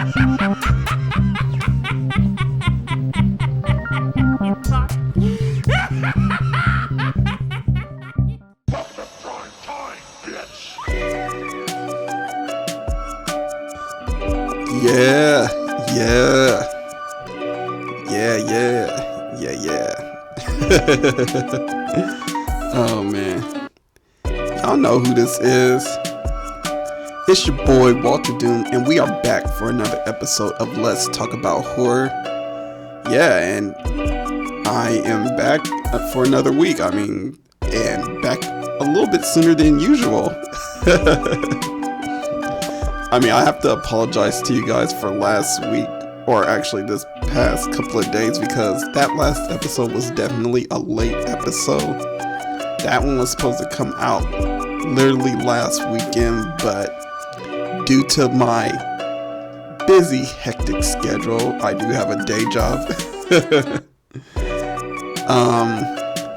Yeah, yeah, yeah. Oh man, y'all know who this is. It's your boy Walterdoom, and we are back for another episode of Let's Talk About Horror. Yeah, and I am back for another week. And back a little bit sooner than usual. I have to apologize to you guys for last week, or actually this past couple of days, because that last episode was definitely a late episode. That one was supposed to come out literally last weekend, but due to my busy, hectic schedule, I do have a day job.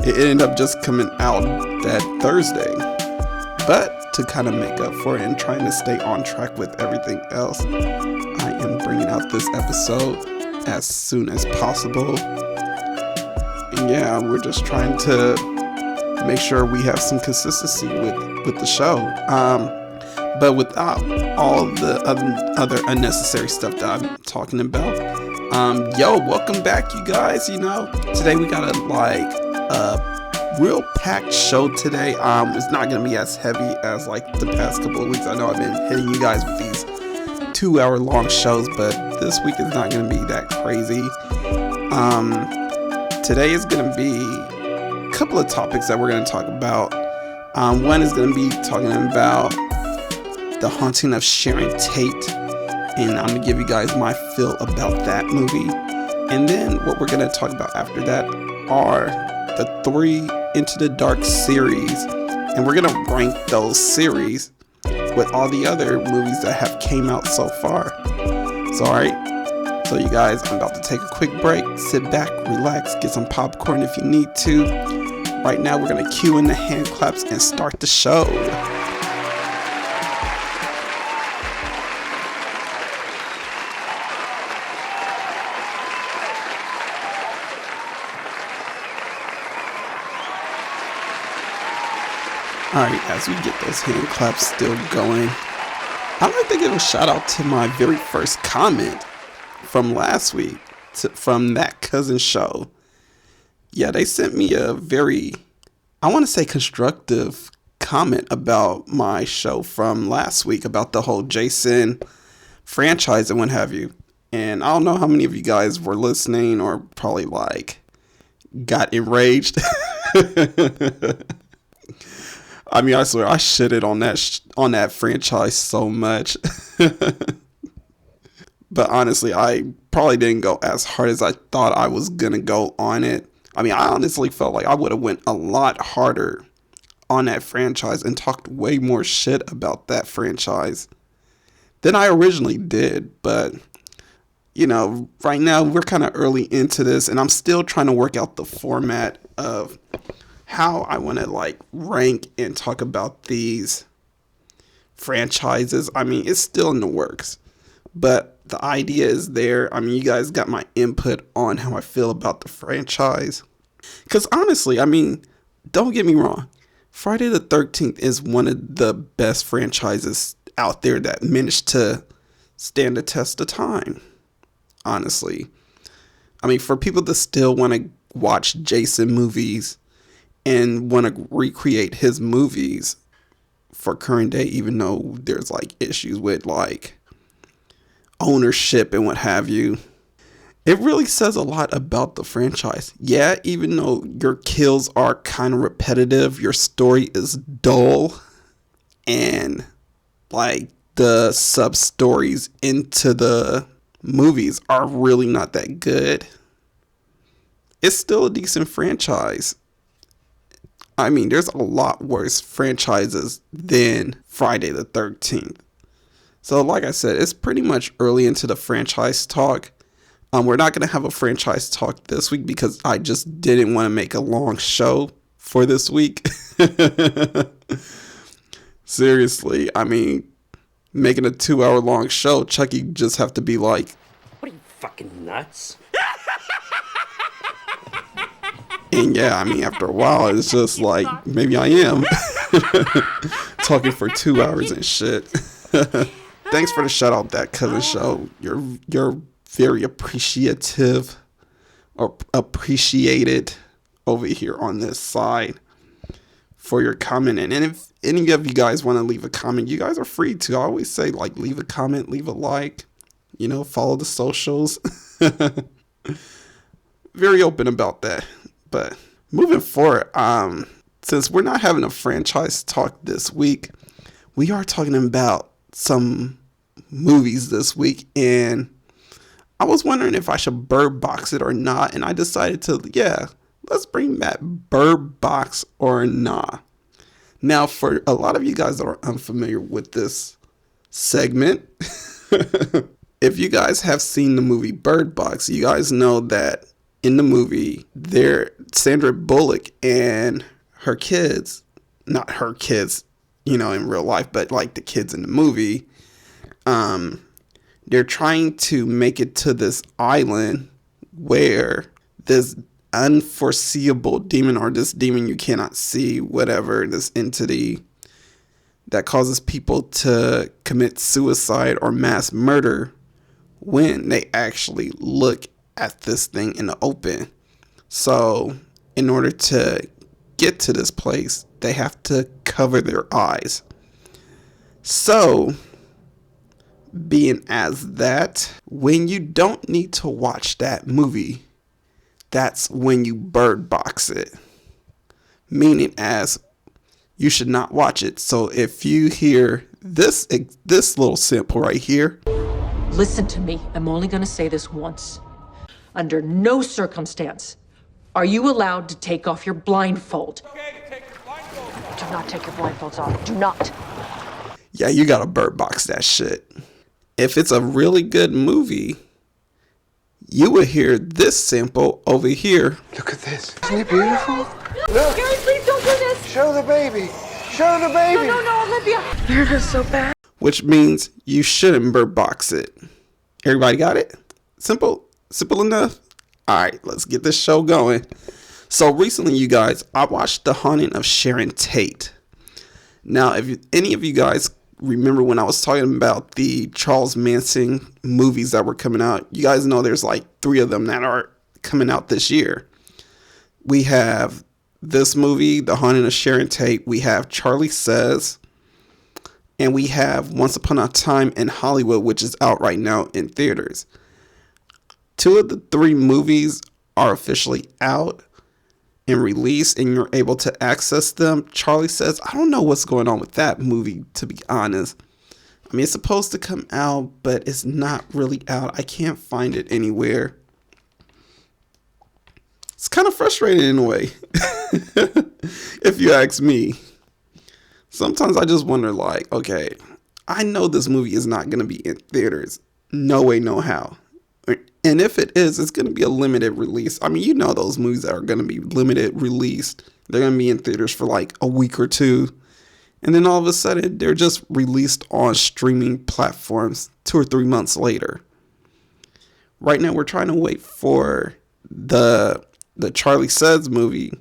It ended up just coming out that Thursday. But to kind of make up for it and trying to stay on track with everything else, I am bringing out this episode as soon as possible. And yeah, we're just trying to make sure we have some consistency with the show. But without all the other unnecessary stuff that I'm talking about, welcome back, you guys. Today we got a real packed show today. It's not gonna be as heavy as like the past couple of weeks. I know I've been hitting you guys with these 2-hour long shows, but this week is not gonna be that crazy. Today is gonna be a couple of topics that we're gonna talk about. One is gonna be talking about The Haunting of Sharon Tate, and I'm gonna give you guys my feel about that movie. And then what we're gonna talk about after that are the 3 Into the Dark series, and we're gonna rank those series with all the other movies that have came out so far. So alright, so you guys, I'm about to take a quick break. Sit back, relax, get some popcorn if you need to. Right now we're gonna cue in the hand claps and start the show. Alright, as we get those hand claps still going, I'd like to give a shout out to my very first comment from last week, from That Cousin Show. Yeah, they sent me a very, I want to say, constructive comment about my show from last week, about the whole Jason franchise and what have you. And I don't know how many of you guys were listening or probably got enraged. I swear, I shitted on that franchise so much. But honestly, I probably didn't go as hard as I thought I was going to go on it. I honestly felt like I would have went a lot harder on that franchise and talked way more shit about that franchise than I originally did. But, right now we're kind of early into this, and I'm still trying to work out the format of how I want to rank and talk about these franchises. It's still in the works, but the idea is there. You guys got my input on how I feel about the franchise. Because honestly, don't get me wrong, Friday the 13th is one of the best franchises out there that managed to stand the test of time. Honestly, for people that still want to watch Jason movies and want to recreate his movies for current day, even though there's issues with ownership and what have you. It really says a lot about the franchise. Yeah, even though your kills are kind of repetitive, your story is dull, and the sub stories into the movies are really not that good, it's still a decent franchise. There's a lot worse franchises than Friday the 13th. So like I said, it's pretty much early into the franchise talk. We're not going to have a franchise talk this week because I just didn't want to make a long show for this week. Seriously, making a 2-hour long show, Chucky just have to be like, "What are you, fucking nuts?" And yeah, I mean, after a while, it's just like, maybe I am talking for 2 hours and shit. Thanks for the shout out, That Cousin Show. You're very appreciative or appreciated over here on this side for your comment. And if any of you guys want to leave a comment, you guys are free to. I always say, like, leave a comment, leave a like, follow the socials. Very open about that. But moving forward, since we're not having a franchise talk this week, we are talking about some movies this week, and I was wondering if I should bird box it or not, and I decided to, let's bring back Bird Box or Nah. Now, for a lot of you guys that are unfamiliar with this segment, if you guys have seen the movie Bird Box, you guys know that in the movie, Sandra Bullock and her kids, not her kids, in real life, but like the kids in the movie, they're trying to make it to this island where this unforeseeable demon, or this demon you cannot see, whatever, this entity that causes people to commit suicide or mass murder when they actually look at this thing in the open. So in order to get to this place, they have to cover their eyes. So being as that, when you don't need to watch that movie, that's when you bird box it. Meaning as you should not watch it. So if you hear this little sample right here. Listen to me. I'm only going to say this once. Under no circumstance are you allowed to take off your blindfold. Okay, take your blindfolds off. Do not take your blindfolds off. Do not. Yeah, you gotta bird box that shit. If it's a really good movie, you will hear this sample over here. Look at this. Isn't it beautiful? Look. Gary, please don't do this. Show the baby. Show the baby. No, Olivia. You're just so bad. Which means you shouldn't bird box it. Everybody got it? Simple enough? Alright, let's get this show going. So recently, you guys, I watched The Haunting of Sharon Tate. Now, if any of you guys remember when I was talking about the Charles Manson movies that were coming out, you guys know there's like 3 of them that are coming out this year. We have this movie, The Haunting of Sharon Tate. We have Charlie Says. And we have Once Upon a Time in Hollywood, which is out right now in theaters. 2 of the 3 movies are officially out and released, and you're able to access them. Charlie Says, I don't know what's going on with that movie, to be honest. I mean, it's supposed to come out, but it's not really out. I can't find it anywhere. It's kind of frustrating in a way, if you ask me. Sometimes I just wonder, like, okay, I know this movie is not going to be in theaters. No way, no how. And if it is, it's going to be a limited release. I mean, you know those movies that are going to be limited released. They're going to be in theaters for like a week or 2. And then all of a sudden, they're just released on streaming platforms 2 or 3 months later. Right now, we're trying to wait for the Charlie Says movie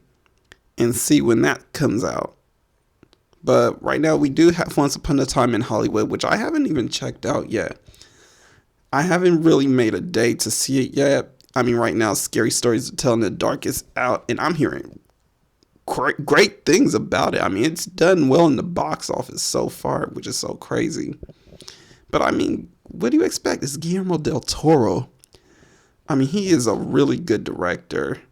and see when that comes out. But right now, we do have Once Upon a Time in Hollywood, which I haven't even checked out yet. I haven't really made a day to see it yet. I mean, right now, Scary Stories to Tell in the Dark is out, and I'm hearing great things about it. I mean, it's done well in the box office so far, which is so crazy. But I mean, what do you expect? It's Guillermo del Toro. I mean, he is a really good director.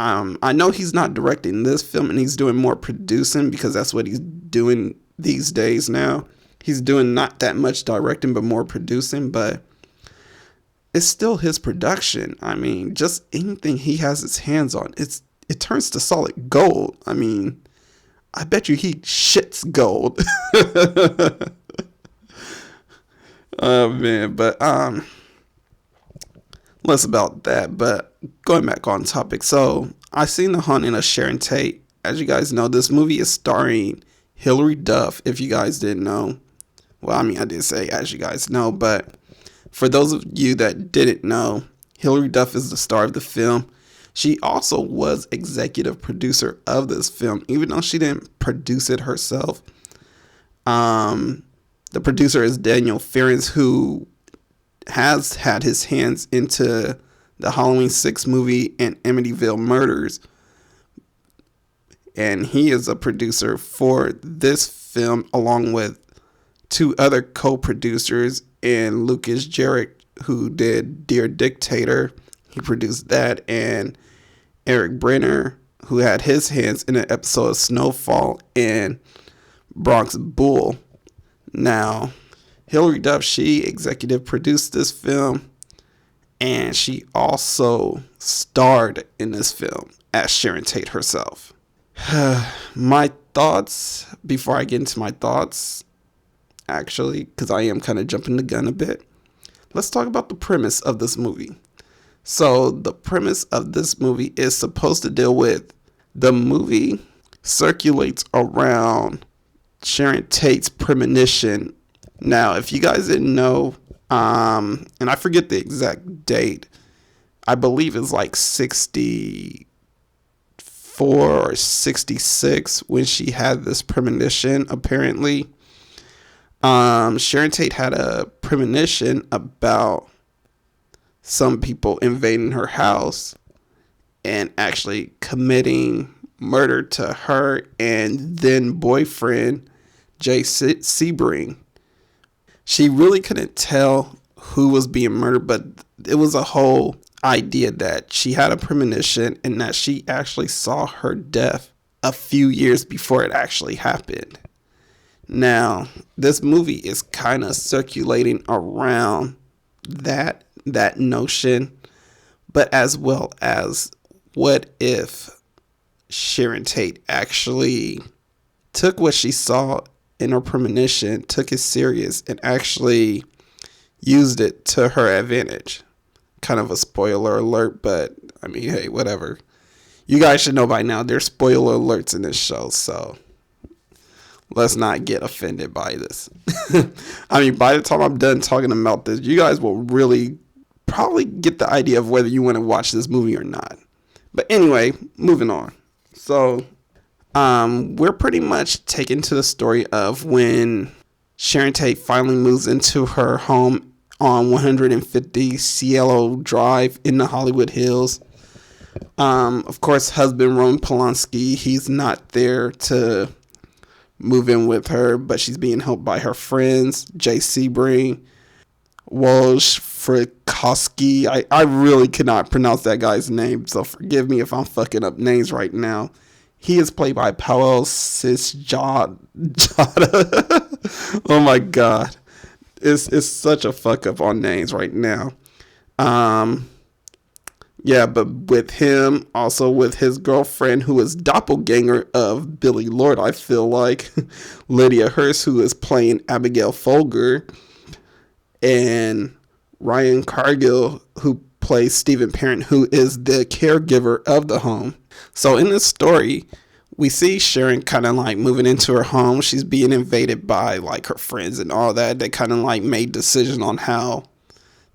I know he's not directing this film, and he's doing more producing because that's what he's doing these days now. He's doing not that much directing, but more producing, but it's still his production. I mean, just anything he has his hands on, it turns to solid gold. I mean, I bet you he shits gold. Oh man, but less about that, but going back on topic. So I seen The Haunting of Sharon Tate. As you guys know, this movie is starring Hilary Duff, if you guys didn't know. Well, I mean, I did say, as you guys know, but for those of you that didn't know, Hilary Duff is the star of the film. She also was executive producer of this film, even though she didn't produce it herself. The producer is Daniel Ferens, who has had his hands into the Halloween 6 movie and Amityville Murders. And he is a producer for this film, along with two other co-producers, and Lucas Jarrett, who did Dear Dictator. He produced that, and Eric Brenner, who had his hands in an episode of Snowfall and Bronx Bull. Now, Hilary Duff, she executive produced this film, and she also starred in this film as Sharon Tate herself. My thoughts, before I get into my thoughts, actually, because I am kind of jumping the gun a bit, let's talk about the premise of this movie. So the premise of this movie is supposed to deal with, the movie circulates around Sharon Tate's premonition. Now, if you guys didn't know, and I forget the exact date, I believe it's like 64 or 66 when she had this premonition, apparently. Sharon Tate had a premonition about some people invading her house and actually committing murder to her and then boyfriend Jay Sebring. She really couldn't tell who was being murdered, but it was a whole idea that she had a premonition and that she actually saw her death a few years before it actually happened. Now, this movie is kind of circulating around that notion, but as well as, what if Sharon Tate actually took what she saw in her premonition, took it serious, and actually used it to her advantage? Kind of a spoiler alert, but I mean, hey, whatever. You guys should know by now there's spoiler alerts in this show, so let's not get offended by this. I mean, by the time I'm done talking about this, you guys will really probably get the idea of whether you want to watch this movie or not. But anyway, moving on. So, we're pretty much taken to the story of when Sharon Tate finally moves into her home on 150 Cielo Drive in the Hollywood Hills. Of course, husband Roman Polanski, he's not there to move in with her, but she's being helped by her friends, Jay Sebring, Woj Frykowski. I really cannot pronounce that guy's name, so forgive me if I'm fucking up names right now. He is played by Powell Sisjada. Oh my god. It's such a fuck up on names right now. Yeah, but with him, also with his girlfriend, who is doppelganger of Billy Lord, I feel like, Lydia Hurst, who is playing Abigail Folger, and Ryan Cargill, who plays Stephen Parent, who is the caregiver of the home. So in this story, we see Sharon kind of like moving into her home. She's being invaded by like her friends and all that. They kind of like made decisions on how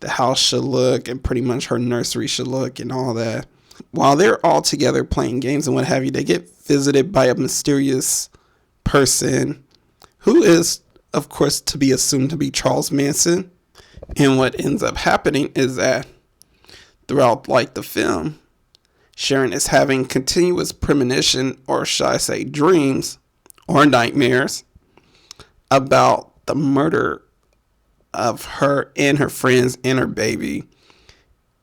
the house should look and pretty much her nursery should look and all that. While they're all together playing games and what have you, they get visited by a mysterious person who is, of course, to be assumed to be Charles Manson. And what ends up happening is that throughout like the film, Sharon is having continuous premonition, or should I say dreams or nightmares, about the murder of her and her friends and her baby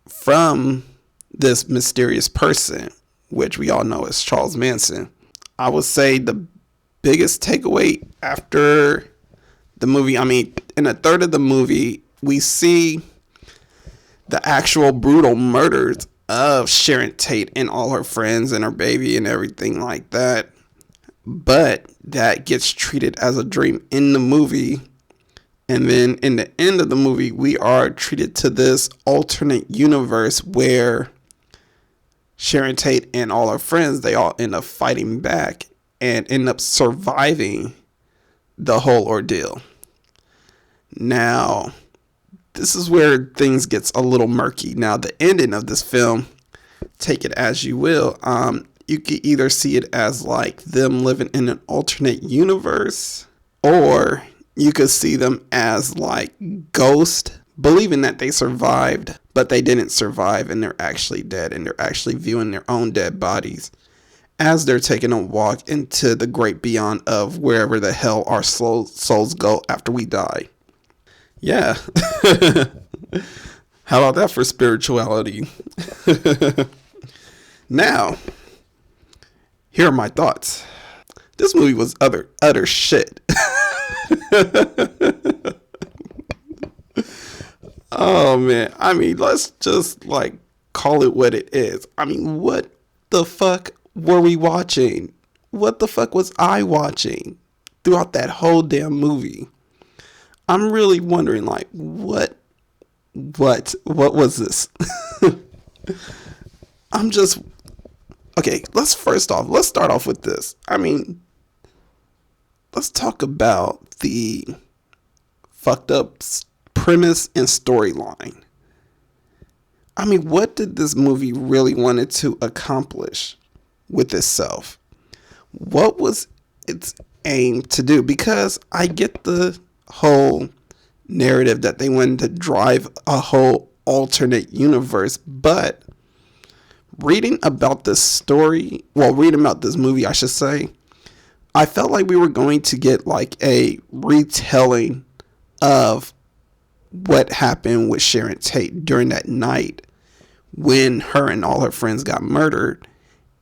from this mysterious person, which we all know is Charles Manson. I would say the biggest takeaway after the movie, I mean, in a third of the movie, we see the actual brutal murders of Sharon Tate and all her friends and her baby and everything like that. But that gets treated as a dream in the movie. And then in the end of the movie, we are treated to this alternate universe where Sharon Tate and all her friends, they all end up fighting back and end up surviving the whole ordeal. Now, this is where things gets a little murky. Now, the ending of this film, take it as you will. You could either see it as like them living in an alternate universe, or you could see them as like ghosts, believing that they survived, but they didn't survive and they're actually dead, and they're actually viewing their own dead bodies as they're taking a walk into the great beyond of wherever the hell our souls go after we die. Yeah. How about that for spirituality? Now, here are my thoughts. This movie was utter shit. Oh man, I mean, let's just like call it what it is. I mean, what the fuck were we watching? What the fuck was I watching throughout that whole damn movie? I'm really wondering, like, what was this? Okay, let's start off with this. I mean, let's talk about the fucked up premise and storyline. I mean, what did this movie really wanted to accomplish with itself? What was its aim to do? Because I get the whole narrative that they wanted to drive a whole alternate universe, but reading about this movie, I should say, I felt like we were going to get like a retelling of what happened with Sharon Tate during that night when her and all her friends got murdered,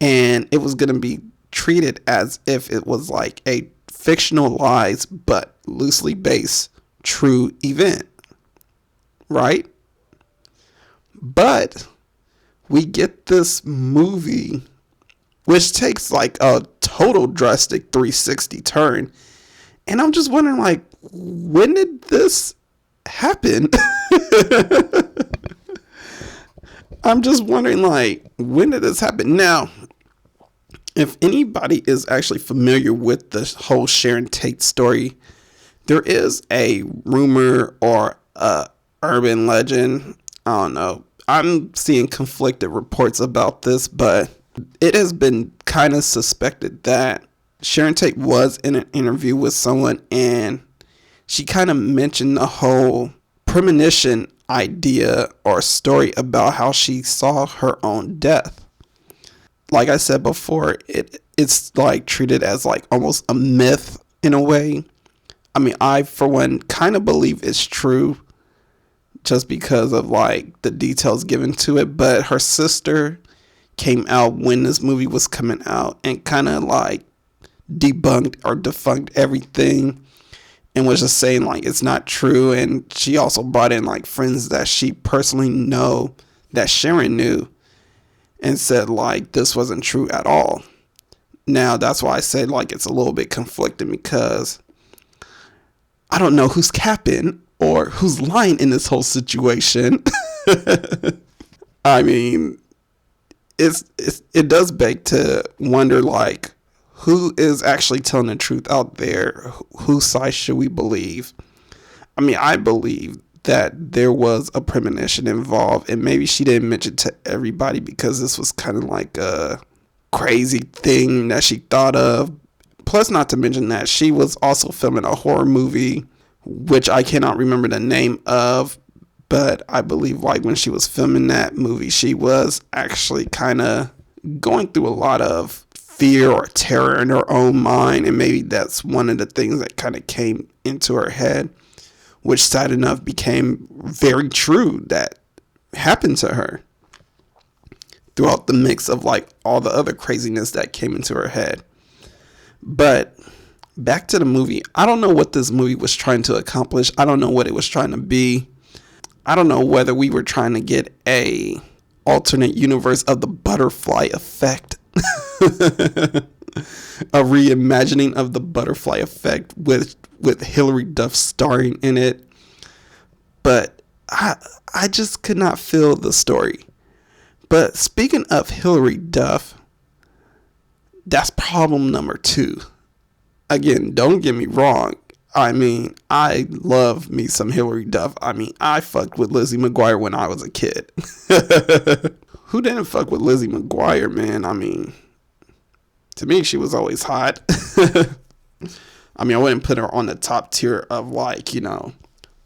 and it was going to be treated as if it was like a fictionalized but loosely based true event, right? But we get this movie which takes like a total drastic 360 turn, and I'm just wondering, like, when did this happen? I'm just wondering, like, when did this happen? Now, if anybody is actually familiar with the whole Sharon Tate story, there is a rumor or a urban legend. I don't know. I'm seeing conflicted reports about this, but it has been kind of suspected that Sharon Tate was in an interview with someone, and she kind of mentioned the whole premonition idea or story about how she saw her own death. Like I said before, it's like treated as like almost a myth in a way. I mean, I for one kind of believe it's true just because of like the details given to it, but her sister came out when this movie was coming out and kind of like debunked or defunct everything and was just saying like it's not true. And she also brought in like friends that she personally know that Sharon knew and said like this wasn't true at all. Now that's why I said like it's a little bit conflicting, because I don't know who's capping or who's lying in this whole situation. I mean, it does beg to wonder, like, who is actually telling the truth out there? Whose side should we believe? I mean, I believe that there was a premonition involved, and maybe she didn't mention to everybody because this was kind of like a crazy thing that she thought of. Plus, not to mention that she was also filming a horror movie, which I cannot remember the name of, but I believe like when she was filming that movie, she was actually kind of going through a lot of fear or terror in her own mind, and maybe that's one of the things that kind of came into her head, which sad enough became very true that happened to her throughout the mix of like all the other craziness that came into her head. But back to the movie. I don't know what this movie was trying to accomplish. I don't know what it was trying to be. I don't know whether we were trying to get a alternate universe of the butterfly effect. A reimagining of the butterfly effect with Hilary Duff starring in it. But I just could not feel the story. But speaking of Hilary Duff, that's problem number 2. Again, don't get me wrong. I mean, I love me some Hilary Duff. I mean, I fucked with Lizzie McGuire when I was a kid. Who didn't fuck with Lizzie McGuire, man? I mean, to me, she was always hot. I mean, I wouldn't put her on the top tier of, like, you know,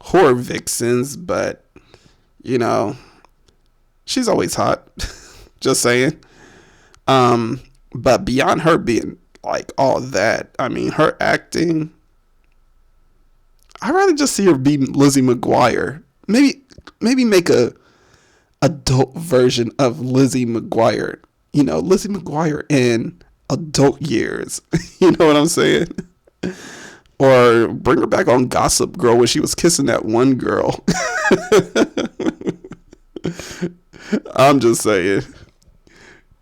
horror vixens, but, you know, she's always hot. Just saying. But beyond her being like all that, I mean, her acting, I'd rather just see her be Lizzie McGuire. Maybe make a adult version of Lizzie McGuire. You know, Lizzie McGuire in adult years. You know what I'm saying? Or bring her back on Gossip Girl when she was kissing that one girl. I'm just saying.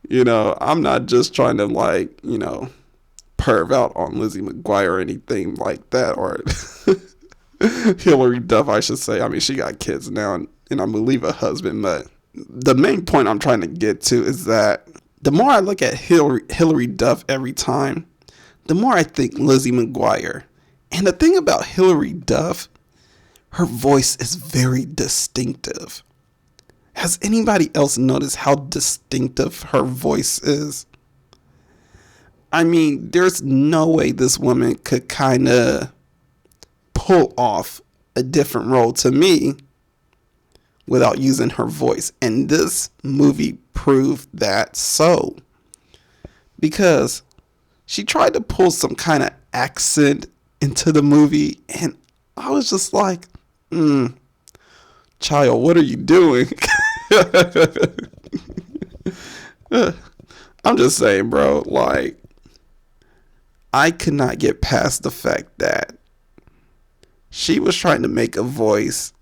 You know, I'm not just trying to, like, you know, perv out on Lizzie McGuire or anything like that. Or Hilary Duff, I should say. I mean, she got kids now and I believe a husband. But the main point I'm trying to get to is that the more I look at Hilary Duff every time, the more I think Lizzie McGuire. And the thing about Hilary Duff, her voice is very distinctive. Has anybody else noticed how distinctive her voice is? I mean, there's no way this woman could kind of pull off a different role to me without using her voice. And this movie proved that so. Because she tried to pull some kind of accent into the movie, and I was just like, child, what are you doing? I'm just saying, bro, like, I could not get past the fact that she was trying to make a voice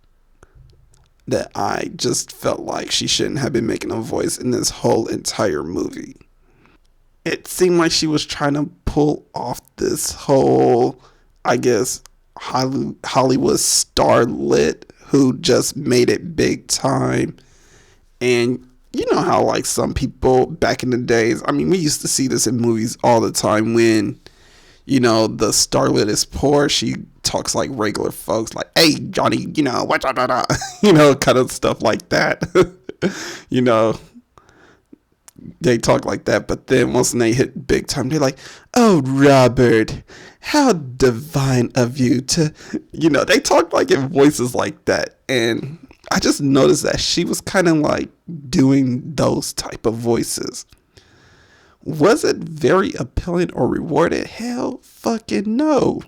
that I just felt like she shouldn't have been making a voice in this whole entire movie. It seemed like she was trying to pull off this whole, I guess, Hollywood starlet who just made it big time. And you know how, like, some people back in the days, I mean, we used to see this in movies all the time when, you know, the starlet is poor. She talks like regular folks, like, hey, Johnny, you know, what, you know, kind of stuff like that. You know, they talk like that. But then once they hit big time, they're like, oh, Robert, how divine of you to, you know, they talk like in voices like that. And I just noticed that she was kind of like doing those type of voices. Was it very appealing or rewarded? Hell fucking no.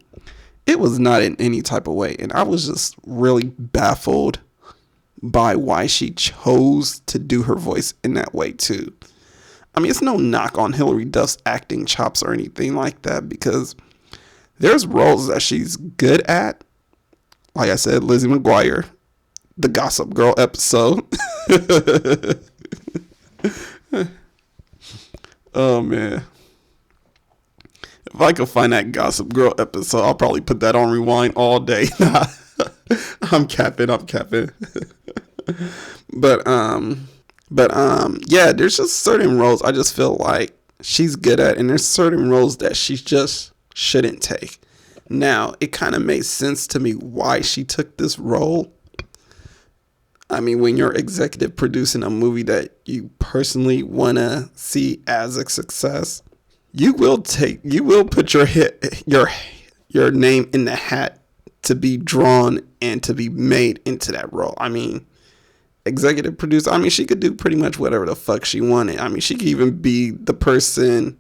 It was not in any type of way. And I was just really baffled by why she chose to do her voice in that way too. I mean, it's no knock on Hilary Duff's acting chops or anything like that, because there's roles that she's good at. Like I said, Lizzie McGuire, the Gossip Girl episode. Oh, man. If I could find that Gossip Girl episode, I'll probably put that on rewind all day. I'm capping. But yeah, there's just certain roles I just feel like she's good at, and there's certain roles that she just shouldn't take. Now, it kind of made sense to me why she took this role. I mean, when you're executive producing a movie that you personally want to see as a success, you will put your name in the hat to be drawn and to be made into that role. I mean, executive producer, I mean, she could do pretty much whatever the fuck she wanted. I mean, she could even be the person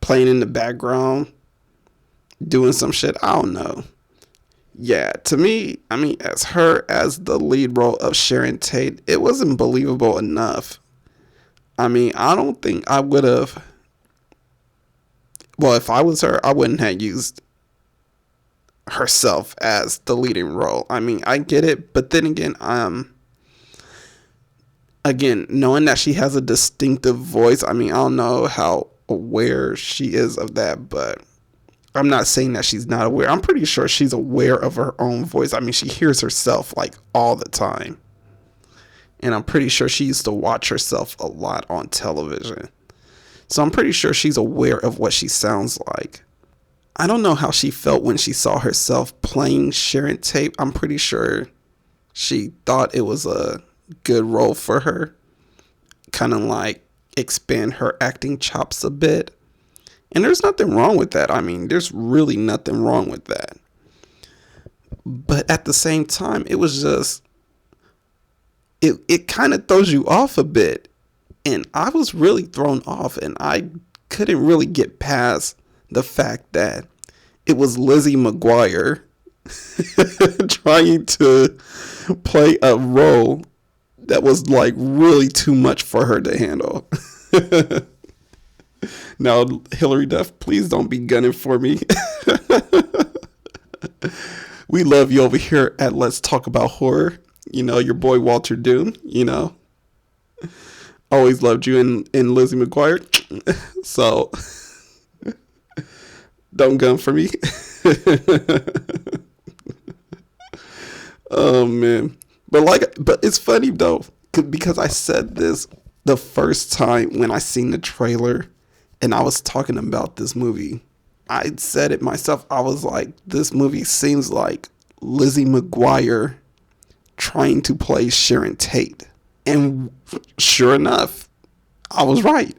playing in the background, doing some shit. I don't know. Yeah, to me, I mean, as her as the lead role of Sharon Tate, it wasn't believable enough. I mean, I don't think I would have. Well, if I was her, I wouldn't have used herself as the leading role. I mean, I get it, but then again, knowing that she has a distinctive voice, I mean, I don't know how aware she is of that, but I'm not saying that she's not aware. I'm pretty sure she's aware of her own voice. I mean, she hears herself like all the time. And I'm pretty sure she used to watch herself a lot on television. So I'm pretty sure she's aware of what she sounds like. I don't know how she felt when she saw herself playing Sharon Tate. I'm pretty sure she thought it was a good role for her. Kind of like expand her acting chops a bit. And there's nothing wrong with that. I mean, there's really nothing wrong with that. But at the same time, it was just, it kind of throws you off a bit. And I was really thrown off, and I couldn't really get past the fact that it was Lizzie McGuire trying to play a role that was like really too much for her to handle. Now, Hilary Duff, please don't be gunning for me. We love you over here at Let's Talk About Horror. You know, your boy Walterdoom, you know. Always loved you in Lizzie McGuire. So, don't gun for me. Oh, man. But it's funny, though, because I said this the first time when I seen the trailer and I was talking about this movie. I said it myself. I was like, this movie seems like Lizzie McGuire trying to play Sharon Tate. And sure enough, I was right.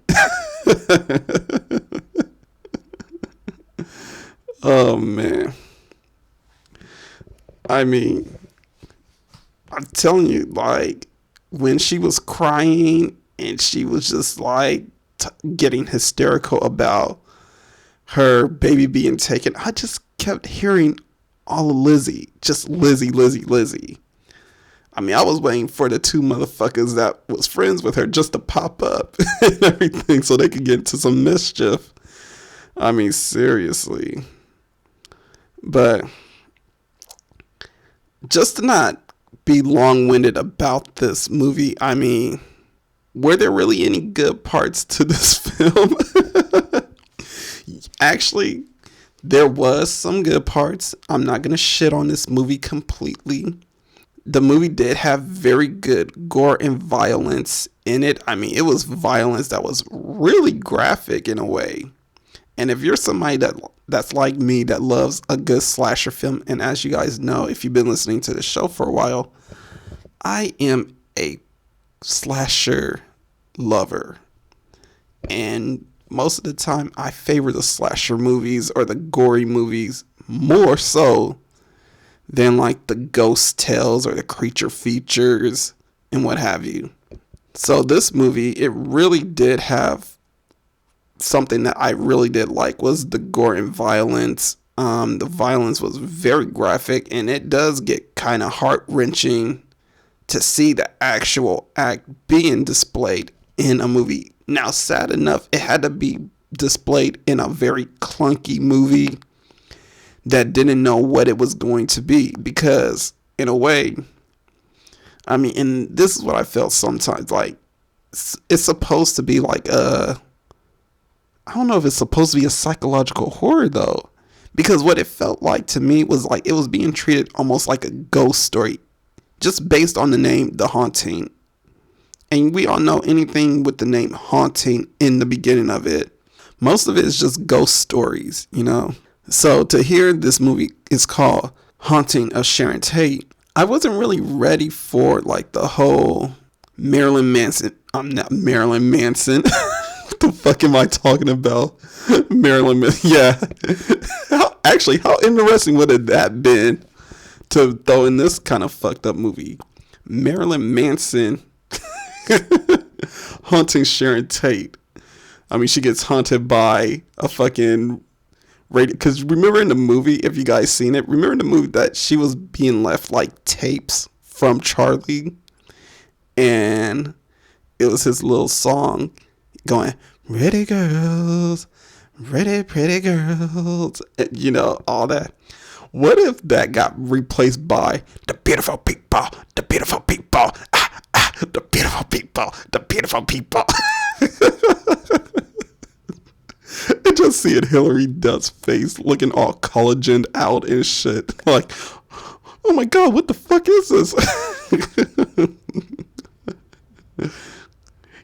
Oh, man. I mean, I'm telling you, like, when she was crying and she was just like getting hysterical about her baby being taken, I just kept hearing all of Lizzie. Just Lizzie, Lizzie, Lizzie. I mean, I was waiting for the two motherfuckers that was friends with her just to pop up and everything so they could get into some mischief. I mean, seriously. But just to not be long-winded about this movie, I mean, were there really any good parts to this film? Actually, there was some good parts. I'm not going to shit on this movie completely. The movie did have very good gore and violence in it. I mean, it was violence that was really graphic in a way. And if you're somebody that's like me, that loves a good slasher film, and as you guys know, if you've been listening to the show for a while, I am a slasher lover. And most of the time, I favor the slasher movies or the gory movies more so than like the ghost tales or the creature features and what have you. So this movie, it really did have something that I really did like, was the gore and violence. The violence was very graphic, and it does get kind of heart-wrenching to see the actual act being displayed in a movie. Now, sad enough, it had to be displayed in a very clunky movie that didn't know what it was going to be, because in a way, I mean, and this is what I felt sometimes, like, it's supposed to be like I don't know if it's supposed to be a psychological horror though, because what it felt like to me was like it was being treated almost like a ghost story, just based on the name The Haunting. And we all know anything with the name Haunting in the beginning of it, most of it is just ghost stories, you know. So to hear this movie is called Haunting of Sharon Tate, I wasn't really ready for like the whole Marilyn Manson. I'm not Marilyn Manson. What the fuck am I talking about? Marilyn Manson. Yeah. How interesting would have that been to throw in this kind of fucked up movie? Marilyn Manson haunting Sharon Tate. I mean, she gets haunted by a fucking radio. Because remember in the movie, if you guys seen it, remember in the movie that she was being left like tapes from Charlie, and it was his little song going, "Ready girls, ready pretty girls," and, you know, all that. What if that got replaced by the beautiful people, the beautiful people, the beautiful people, the beautiful people? And just seeing Hilary Duff's face looking all collagened out and shit. Like, oh my god, what the fuck is this?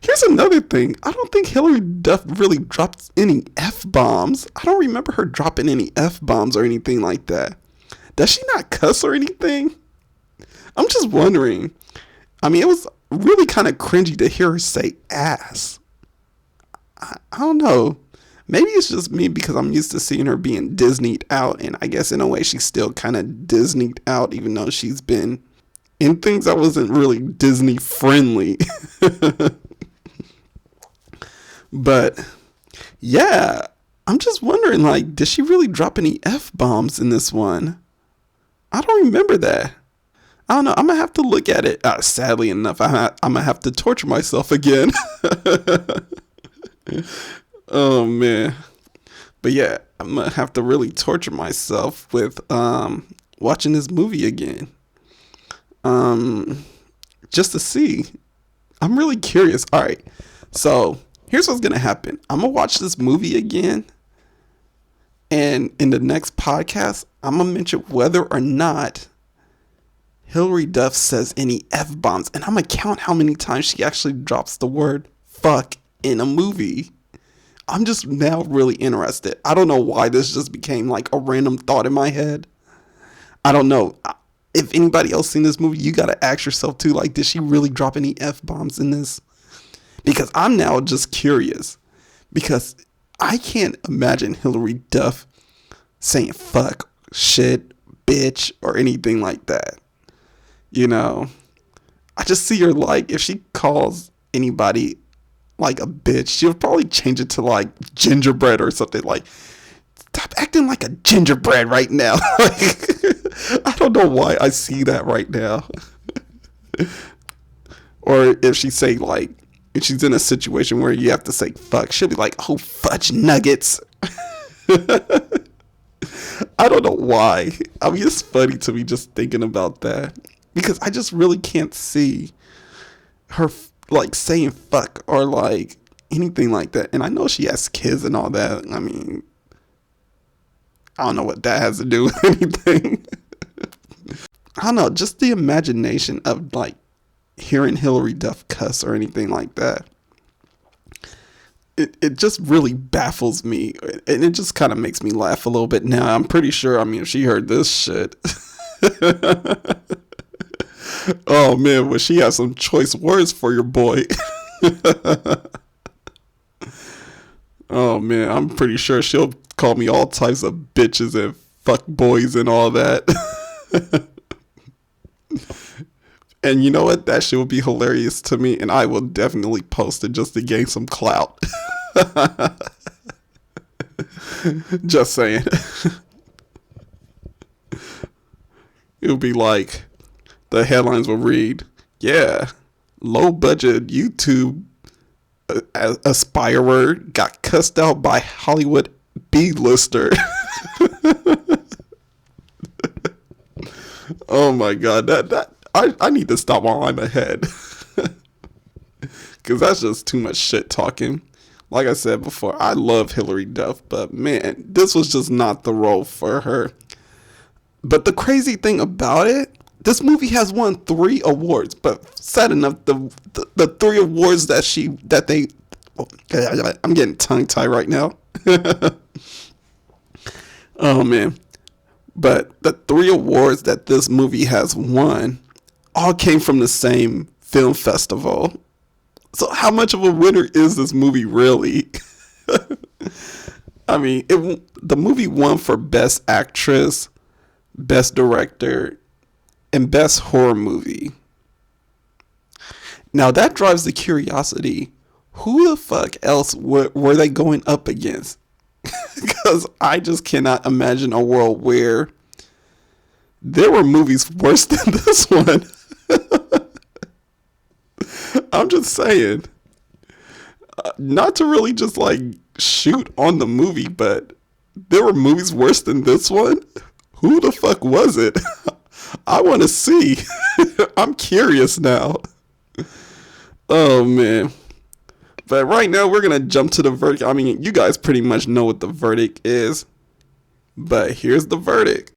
Here's another thing. I don't think Hilary Duff really dropped any F-bombs. I don't remember her dropping any F-bombs or anything like that. Does she not cuss or anything? I'm just wondering. I mean, it was really kind of cringy to hear her say ass. I don't know. Maybe it's just me because I'm used to seeing her being Disneyed out. And I guess in a way she's still kind of Disneyed out, even though she's been in things that wasn't really Disney friendly. But yeah, I'm just wondering, like, did she really drop any F-bombs in this one? I don't remember that. I don't know. I'm going to have to look at it. Sadly enough, I'm going to have to torture myself again. Oh, man. But yeah, I'm going to have to really torture myself with watching this movie again. Just to see. I'm really curious. All right. So here's what's going to happen. I'm going to watch this movie again. And in the next podcast, I'm going to mention whether or not Hilary Duff says any F-bombs. And I'm going to count how many times she actually drops the word fuck in a movie. I'm just now really interested. I don't know why this just became like a random thought in my head. I don't know. If anybody else seen this movie, you got to ask yourself too, like, did she really drop any F-bombs in this? Because I'm now just curious. Because I can't imagine Hilary Duff saying fuck, shit, bitch, or anything like that. You know, I just see her like, if she calls anybody like a bitch, she'll probably change it to like gingerbread or something. Like, stop acting like a gingerbread right now. Like, I don't know why I see that right now. Or if she say like, if she's in a situation where you have to say fuck, she'll be like, oh, fudge nuggets. I don't know why. I mean, it's funny to me just thinking about that. Because I just really can't see her like saying fuck or like anything like that. And I know she has kids and all that. I mean, I don't know what that has to do with anything. I don't know. Just the imagination of like hearing Hilary Duff cuss or anything like that. It just really baffles me. And it just kind of makes me laugh a little bit now. I'm pretty sure, I mean, if she heard this shit. Oh man, well, she has some choice words for your boy. Oh man, I'm pretty sure she'll call me all types of bitches and fuck boys and all that. And you know what? That shit will be hilarious to me, and I will definitely post it just to gain some clout. Just saying. It'll be like, the headlines will read, yeah, low budget YouTube aspirer got cussed out by Hollywood B-lister. Oh my god, I need to stop while I'm ahead. Because that's just too much shit talking. Like I said before, I love Hilary Duff, but man, this was just not the role for her. But the crazy thing about it, this movie has won 3 awards, but sad enough, the 3 awards I'm getting tongue tied right now. Oh man. But the 3 awards that this movie has won all came from the same film festival. So how much of a winner is this movie really? I mean, the movie won for Best Actress, Best Director, and Best Horror Movie. Now that drives the curiosity. Who the fuck else were they going up against? Because I just cannot imagine a world where there were movies worse than this one. I'm just saying. Not to really just like shoot on the movie, but there were movies worse than this one? Who the fuck was it? I want to see. I'm curious now. Oh, man. But right now, we're going to jump to the verdict. I mean, you guys pretty much know what the verdict is. But here's the verdict.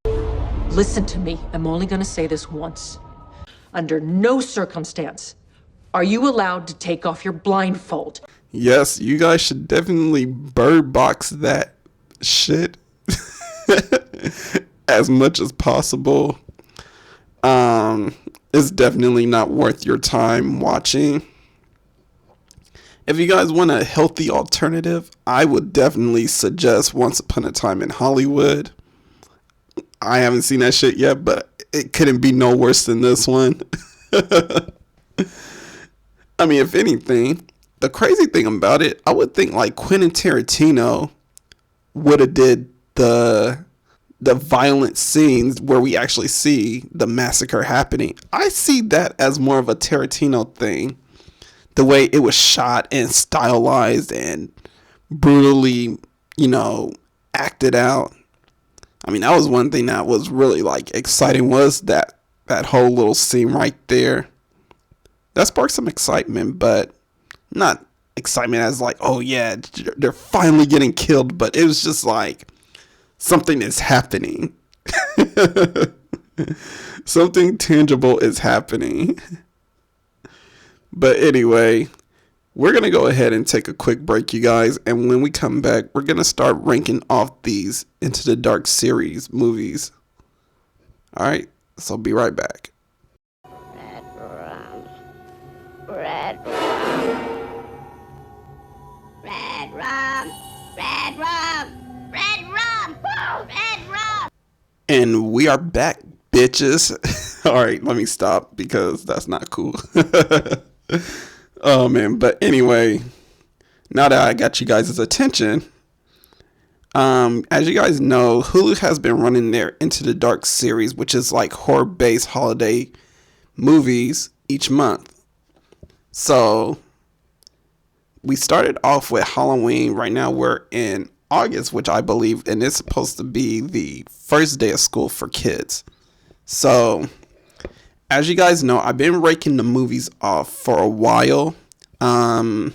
Listen to me. I'm only going to say this once. Under no circumstance Are you allowed to take off your blindfold? Yes, you guys should definitely bird box that shit as much as possible. It's definitely not worth your time watching. If you guys want a healthy alternative, I would definitely suggest Once Upon a Time in Hollywood. I haven't seen that shit yet, but it couldn't be no worse than this one. I mean, if anything, the crazy thing about it, I would think like Quentin Tarantino would have did the violent scenes where we actually see the massacre happening. I see that as more of a Tarantino thing. The way it was shot and stylized and brutally, acted out. I mean, that was one thing that was really like exciting, was that whole little scene right there. That sparked some excitement, but not excitement as like, oh yeah, they're finally getting killed, but it was just like something is happening. Something tangible is happening. But anyway, we're going to go ahead and take a quick break, you guys. And when we come back, we're going to start ranking off these Into the Dark series movies. All right, so be right back. Red rum. Red rum. Red rum. Red rum. Red rum. Red rum. And we are back, bitches. All right, let me stop because that's not cool. Oh man, but anyway, now that I got you guys' attention, as you guys know, Hulu has been running their Into the Dark series, which is like horror-based holiday movies each month. So we started off with Halloween. Right now we're in August, which I believe, and it's supposed to be the first day of school for kids. So as you guys know, I've been raking the movies off for a while. I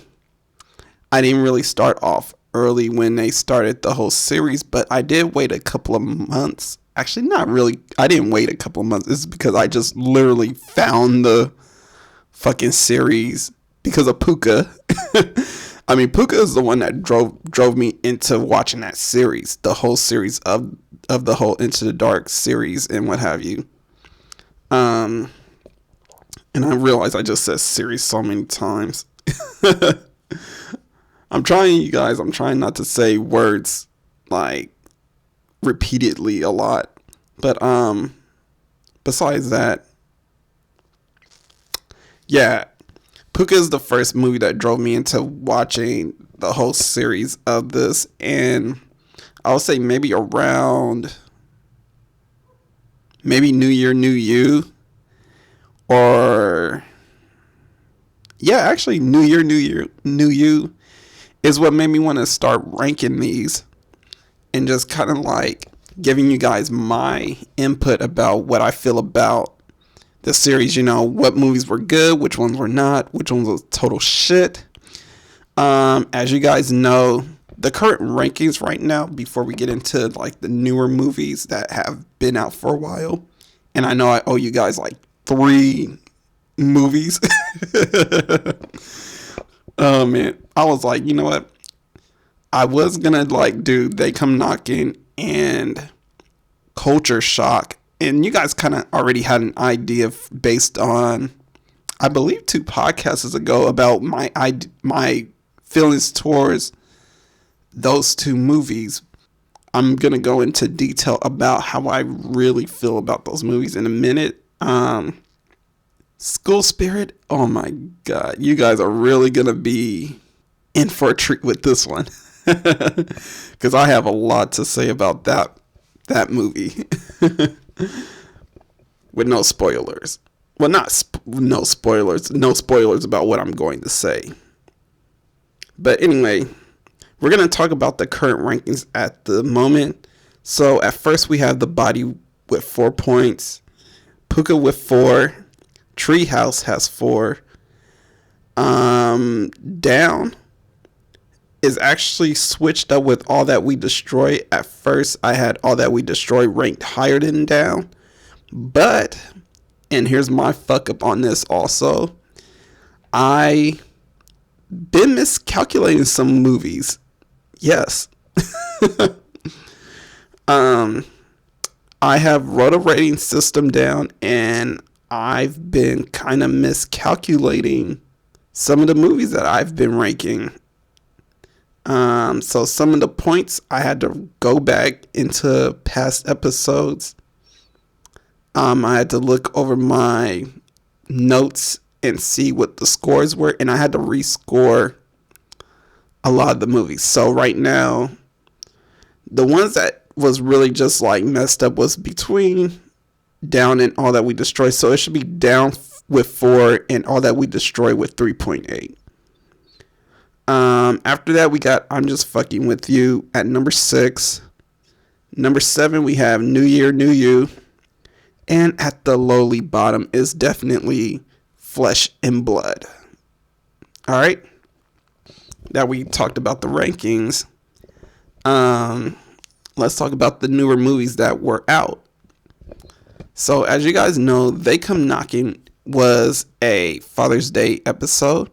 didn't really start off early when they started the whole series, but I did wait a couple of months. Actually, not really. I didn't wait a couple of months. This is because I just literally found the fucking series because of Puka. I mean, Puka is the one that drove me into watching that series, the whole series of the whole Into the Dark series and what have you. And I realize I just said series so many times. I'm trying not to say words like repeatedly a lot. But besides that, yeah, Puka is the first movie that drove me into watching the whole series of this, and I'll say maybe around New Year, New You. Or, yeah, actually, New Year, New You is what made me want to start ranking these and just kind of like giving you guys my input about what I feel about the series. What movies were good, which ones were not, which ones was total shit. As you guys know, the current rankings right now, before we get into like the newer movies that have been out for a while, and I know I owe you guys like 3 movies. Oh man, I was like, you know what? I was gonna like do They Come Knocking and Culture Shock, and you guys kind of already had an idea based on, I believe, 2 podcasts ago about my feelings towards those 2 movies. I'm gonna go into detail about how I really feel about those movies in a minute. School Spirit, oh my god, you guys are really gonna be in for a treat with this one. Because I have a lot to say about that movie. With no spoilers. Well, no spoilers. No spoilers about what I'm going to say. But anyway, we're going to talk about the current rankings at the moment. So at first we have The Body with 4 points. Puka with 4. Treehouse has 4. Down is actually switched up with All That We Destroy. At first I had All That We Destroy ranked higher than Down. But, and here's my fuck up on this also, I been miscalculating some movies. Yes. I have wrote a rating system down, and I've been kind of miscalculating some of the movies that I've been ranking. So some of the points I had to go back into past episodes. I had to look over my notes and see what the scores were, and I had to rescore a lot of the movies. So right now, the ones that was really just like messed up was between Down and All That We Destroy. So it should be Down with 4 and All That We Destroy with 3.8. After that, we got I'm Just Fucking With You at number 6. Number 7, we have New Year, New You. And at the lowly bottom is definitely Flesh and Blood. All right. Now we talked about the rankings. Let's talk about the newer movies that were out. So as you guys know, They Come Knocking was a Father's Day episode.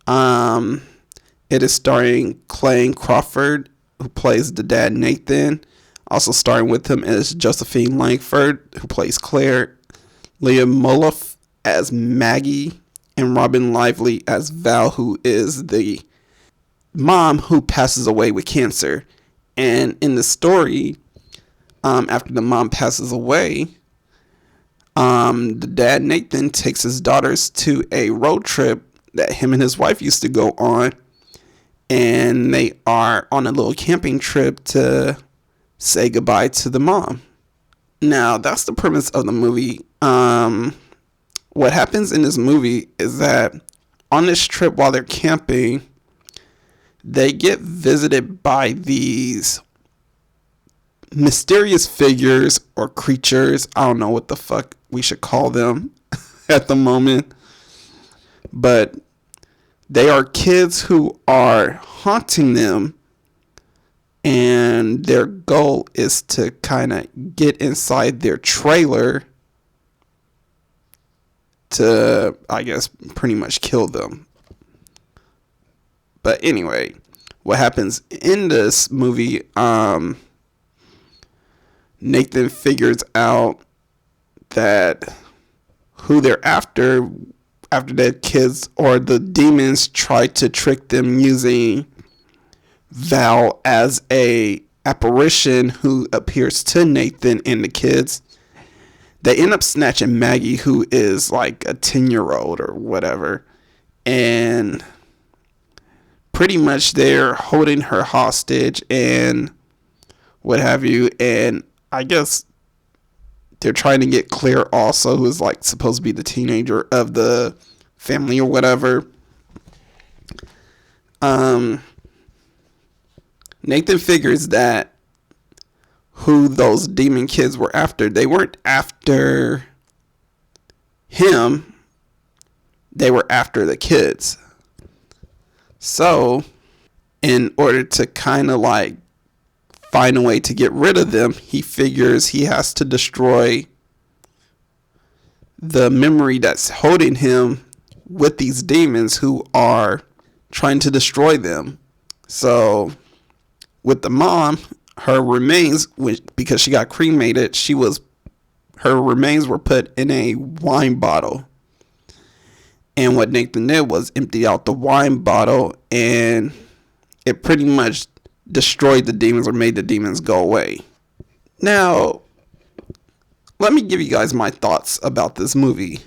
It is starring Clayne Crawford, who plays the dad Nathan. Also starring with him is Josephine Langford, who plays Claire, Leah Moloff as Maggie, and Robin Lively as Val, who is the mom who passes away with cancer. And in the story, after the mom passes away, the dad Nathan takes his daughters to a road trip that him and his wife used to go on, and they are on a little camping trip to say goodbye to the mom. Now, that's the premise of the movie. What happens in this movie is that on this trip while they're camping, they get visited by these mysterious figures or creatures. I don't know what the fuck we should call them at the moment. But they are kids who are haunting them. And their goal is to kind of get inside their trailer to, I guess, pretty much kill them. But anyway, what happens in this movie, Nathan figures out that who they're after the kids or the demons try to trick them using Val as a apparition who appears to Nathan and the kids. They end up snatching Maggie, who is like a 10-year-old or whatever, and pretty much they're holding her hostage and what have you. And I guess they're trying to get Claire also, who's like supposed to be the teenager of the family or whatever. Nathan figures that who those demon kids were after, they weren't after him, they were after the kids. So, in order to kind of like find a way to get rid of them, he figures he has to destroy the memory that's holding him with these demons who are trying to destroy them. So, with the mom, her remains, because she got cremated, her remains were put in a wine bottle. And what Nathan did was empty out the wine bottle, and it pretty much destroyed the demons or made the demons go away. Now, let me give you guys my thoughts about this movie.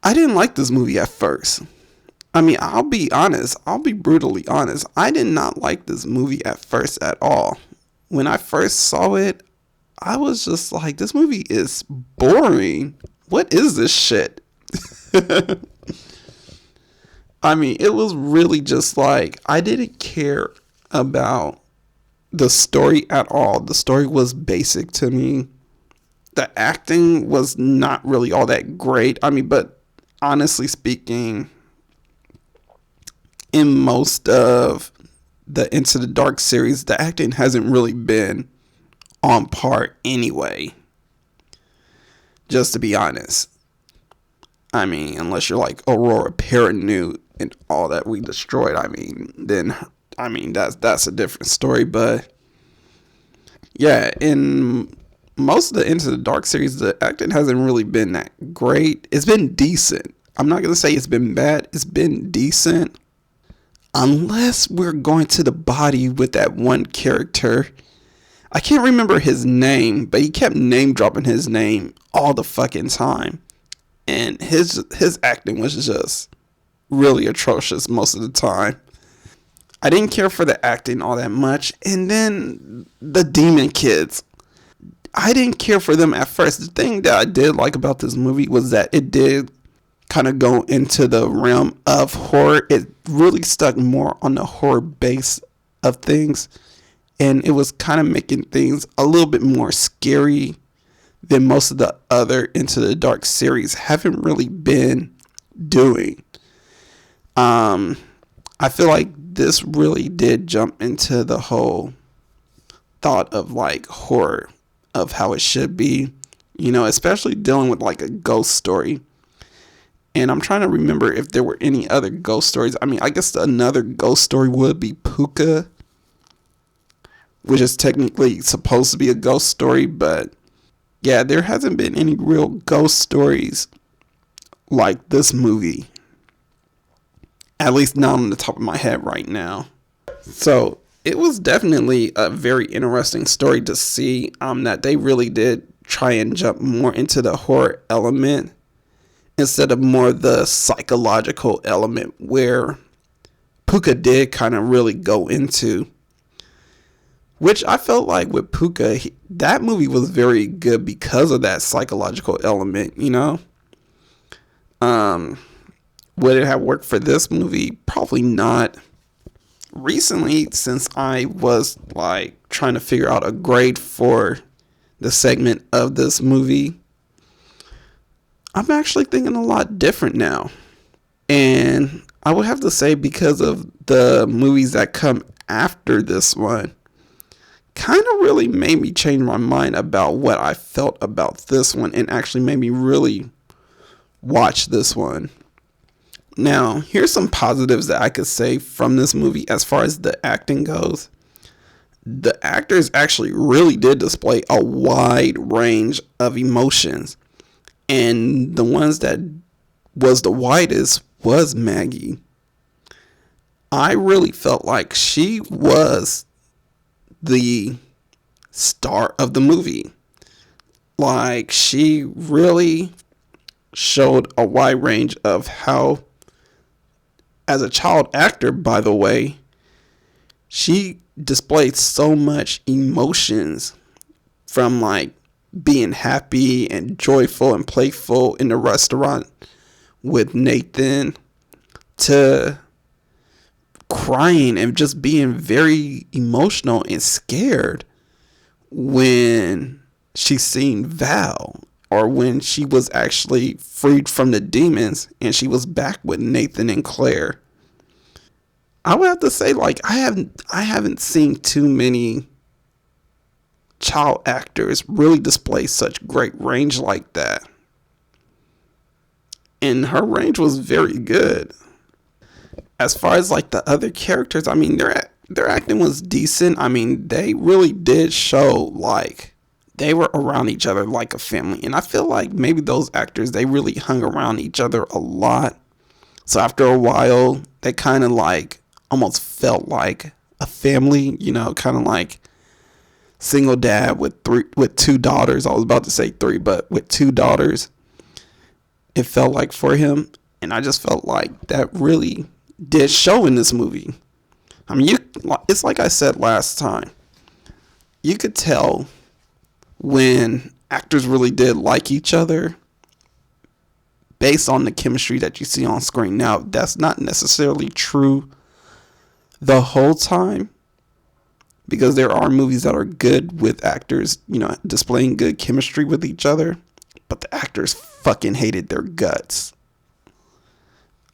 I didn't like this movie at first. I mean, I'll be honest. I'll be brutally honest. I did not like this movie at first at all. When I first saw it, I was just like, this movie is boring. What is this shit? I mean, it was really just like, I didn't care about the story at all. The story was basic to me. The acting was not really all that great. I mean, but honestly speaking, in most of the Into the Dark series, the acting hasn't really been on par anyway. Just to be honest. I mean, unless you're like Aurora Perrineau and all that we destroyed, I mean, then, I mean, that's a different story. But yeah, in most of the Into the Dark series, the acting hasn't really been that great. It's been decent. I'm not going to say it's been bad. It's been decent. Unless we're going to the body with that one character. I can't remember his name, but he kept name dropping his name all the fucking time. And his acting was just really atrocious most of the time. I didn't care for the acting all that much. And then the demon kids. I didn't care for them at first. The thing that I did like about this movie was that it did kind of go into the realm of horror. It really stuck more on the horror base of things. And it was kind of making things a little bit more scary than most of the other Into the Dark series haven't really been doing. I feel like this really did jump into the whole thought of like horror of how it should be, you know, especially dealing with like a ghost story. And I'm trying to remember if there were any other ghost stories. I mean, I guess another ghost story would be Puka, which is technically supposed to be a ghost story, but yeah, there hasn't been any real ghost stories like this movie. At least not on the top of my head right now. So it was definitely a very interesting story to see that they really did try and jump more into the horror element instead of more the psychological element where Puka did kind of really go into. Which I felt like with Puka, that movie was very good because of that psychological element, you know? Would it have worked for this movie? Probably not. Recently, since I was like trying to figure out a grade for the segment of this movie, I'm actually thinking a lot different now. And I would have to say because of the movies that come after this one, kind of really made me change my mind about what I felt about this one and actually made me really watch this one. Now, here's some positives that I could say from this movie as far as the acting goes. The actors actually really did display a wide range of emotions. And the ones that was the widest was Maggie. I really felt like she was the star of the movie. Like, she really showed a wide range of how, as a child actor, by the way, she displayed so much emotions from like being happy and joyful and playful in the restaurant with Nathan to crying and just being very emotional and scared when she seen Val, or when she was actually freed from the demons and she was back with Nathan and Claire. I would have to say, like, I haven't seen too many child actors really display such great range like that. And her range was very good. As far as like the other characters, I mean, their acting was decent. I mean, they really did show like they were around each other like a family. And I feel like maybe those actors, they really hung around each other a lot. So after a while, they kind of like almost felt like a family, you know, kind of like single dad with two daughters. I was about to say three, but with two daughters, it felt like for him. And I just felt like that really did show in this movie. I mean, it's like I said last time. You could tell when actors really did like each other based on the chemistry that you see on screen. Now, that's not necessarily true the whole time, because there are movies that are good with actors, you know, displaying good chemistry with each other, but the actors fucking hated their guts.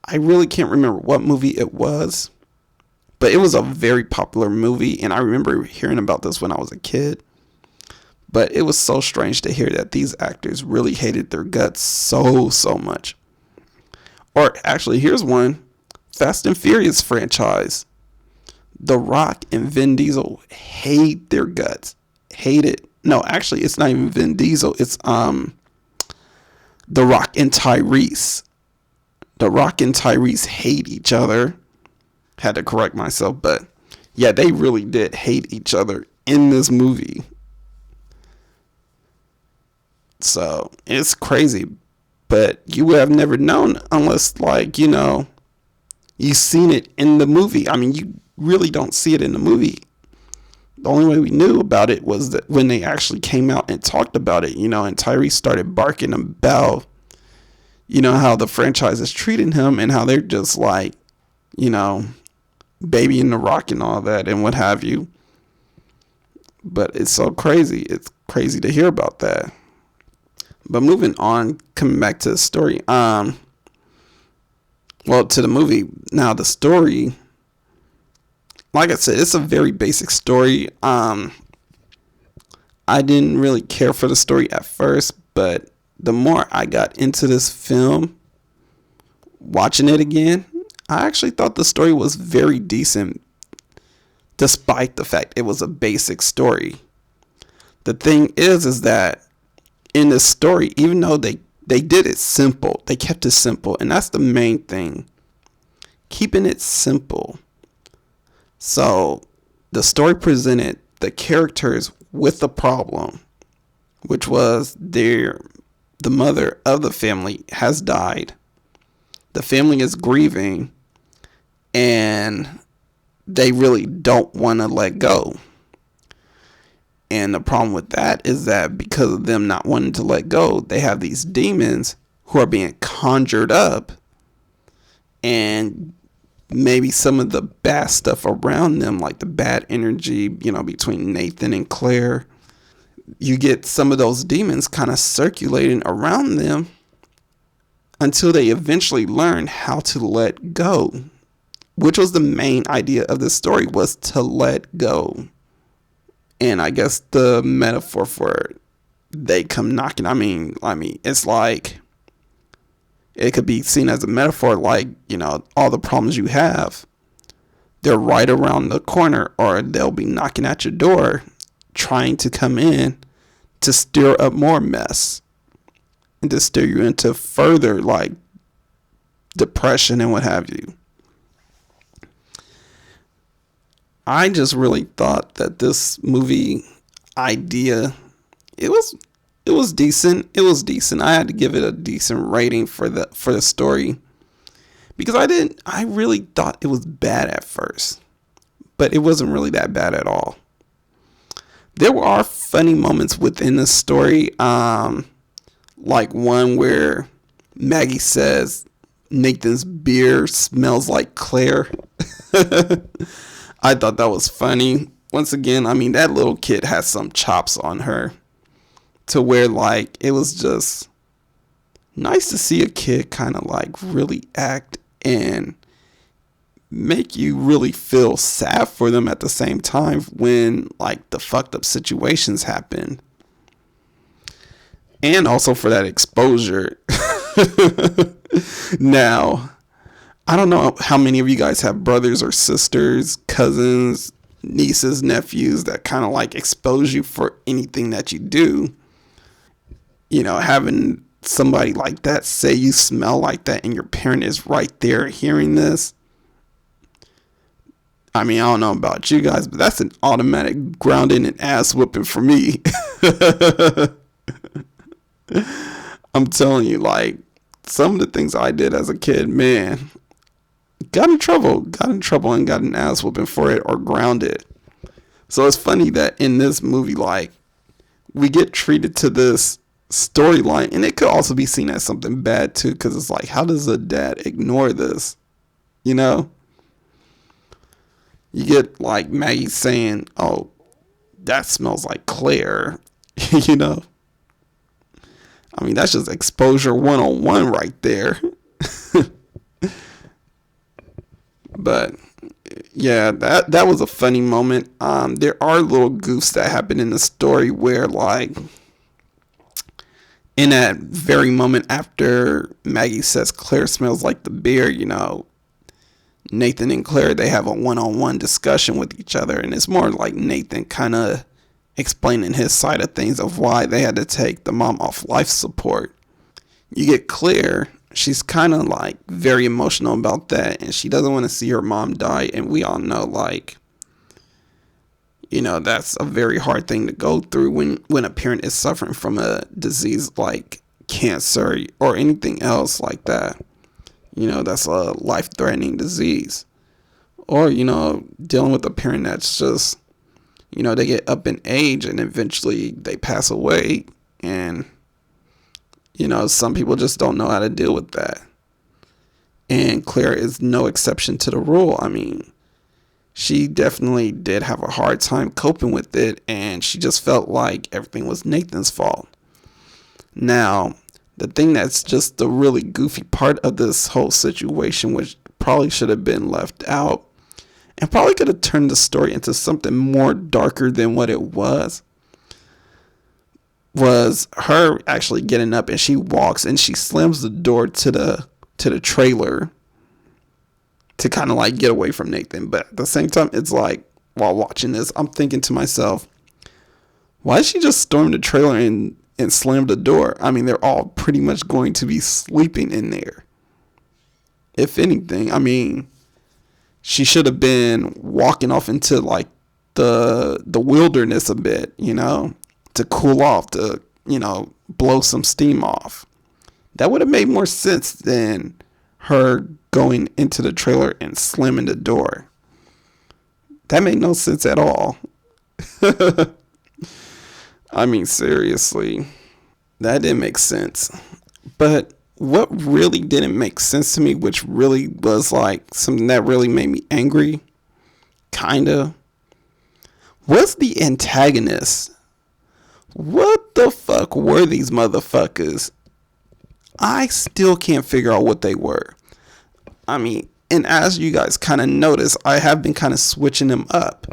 I really can't remember what movie it was, but it was a very popular movie, and I remember hearing about this when I was a kid. But it was so strange to hear that these actors really hated their guts so much. Or actually, here's one. Fast and Furious franchise. The Rock and Vin Diesel hate their guts. Hate it. No, actually, it's not even Vin Diesel. It's The Rock and Tyrese. The Rock and Tyrese hate each other. Had to correct myself, but yeah, they really did hate each other in this movie. So it's crazy, but you would have never known unless, like, you know, you've seen it in the movie. I mean, you really don't see it in the movie. The only way we knew about it was that when they actually came out and talked about it, you know, and Tyrese started barking about, you know, how the franchise is treating him and how they're just like, you know, babying the Rock and all that and what have you. But it's so crazy. It's crazy to hear about that. But moving on, coming back to the story, well, to the movie. Now the story, like I said, it's a very basic story. I didn't really care for the story at first, but the more I got into this film, watching it again, I actually thought the story was very decent, despite the fact it was a basic story. The thing is that in this story, even though they did it simple, they kept it simple, and that's the main thing, keeping it simple. So the story presented the characters with a problem, which was the mother of the family has died. The family is grieving, and they really don't want to let go. And the problem with that is that because of them not wanting to let go, they have these demons who are being conjured up, and maybe some of the bad stuff around them, like the bad energy, you know, between Nathan and Claire, you get some of those demons kind of circulating around them until they eventually learn how to let go, which was the main idea of the story, was to let go. And I guess the metaphor for they come knocking, I mean, it's like, it could be seen as a metaphor, like, you know, all the problems you have, they're right around the corner, or they'll be knocking at your door, trying to come in to stir up more mess and to steer you into further, like, depression and what have you. I just really thought that this movie idea, it was decent. It was decent. I had to give it a decent rating for the story, because I really thought it was bad at first, but it wasn't really that bad at all. There are funny moments within the story, like one where Maggie says Nathan's beer smells like Claire. I thought that was funny. Once again, I mean, that little kid has some chops on her, to where, like, it was just nice to see a kid kind of like really act and make you really feel sad for them at the same time when, like, the fucked up situations happen. And also for that exposure. Now, I don't know how many of you guys have brothers or sisters, cousins, nieces, nephews that kind of like expose you for anything that you do. You know, having somebody like that say you smell like that and your parent is right there hearing this. I mean, I don't know about you guys, but that's an automatic grounding and ass whooping for me. I'm telling you, like, some of the things I did as a kid, man, got in trouble and got an ass whooping for it, or grounded. So it's funny that in this movie, like, we get treated to this storyline, and it could also be seen as something bad too, because it's like, how does a dad ignore this? You know, you get like Maggie saying, oh, that smells like Claire. You know, I mean, that's just exposure 101 right there. But yeah, that was a funny moment. There are little goofs that happen in the story where, like, in that very moment after Maggie says Claire smells like the beer, you know, Nathan and Claire, they have a one-on-one discussion with each other, and it's more like Nathan kind of explaining his side of things of why they had to take the mom off life support. You get Claire, she's kind of like very emotional about that, and she doesn't want to see her mom die, and we all know, like, you know, that's a very hard thing to go through when a parent is suffering from a disease like cancer or anything else like that. You know, that's a life-threatening disease. Or, you know, dealing with a parent that's just, you know, they get up in age and eventually they pass away. And, you know, some people just don't know how to deal with that. And Claire is no exception to the rule. I mean, she definitely did have a hard time coping with it, and she just felt like everything was Nathan's fault. Now, the thing that's just the really goofy part of this whole situation, which probably should have been left out, and probably could have turned the story into something more darker than what it was her actually getting up, and she walks and she slams the door to the trailer to kind of like get away from Nathan. But at the same time, it's like, while watching this, I'm thinking to myself, why did she just storm the trailer and slam the door? I mean, they're all pretty much going to be sleeping in there. If anything, I mean, she should have been walking off into like the wilderness a bit, you know, to cool off, to, you know, blow some steam off. That would have made more sense than her going into the trailer and slamming the door. That made no sense at all. I mean, seriously, that didn't make sense. But what really didn't make sense to me, which really was like something that really made me angry, kinda, was the antagonist. What the fuck were these motherfuckers? I still can't figure out what they were. I mean, and as you guys kind of notice, I have been kind of switching them up.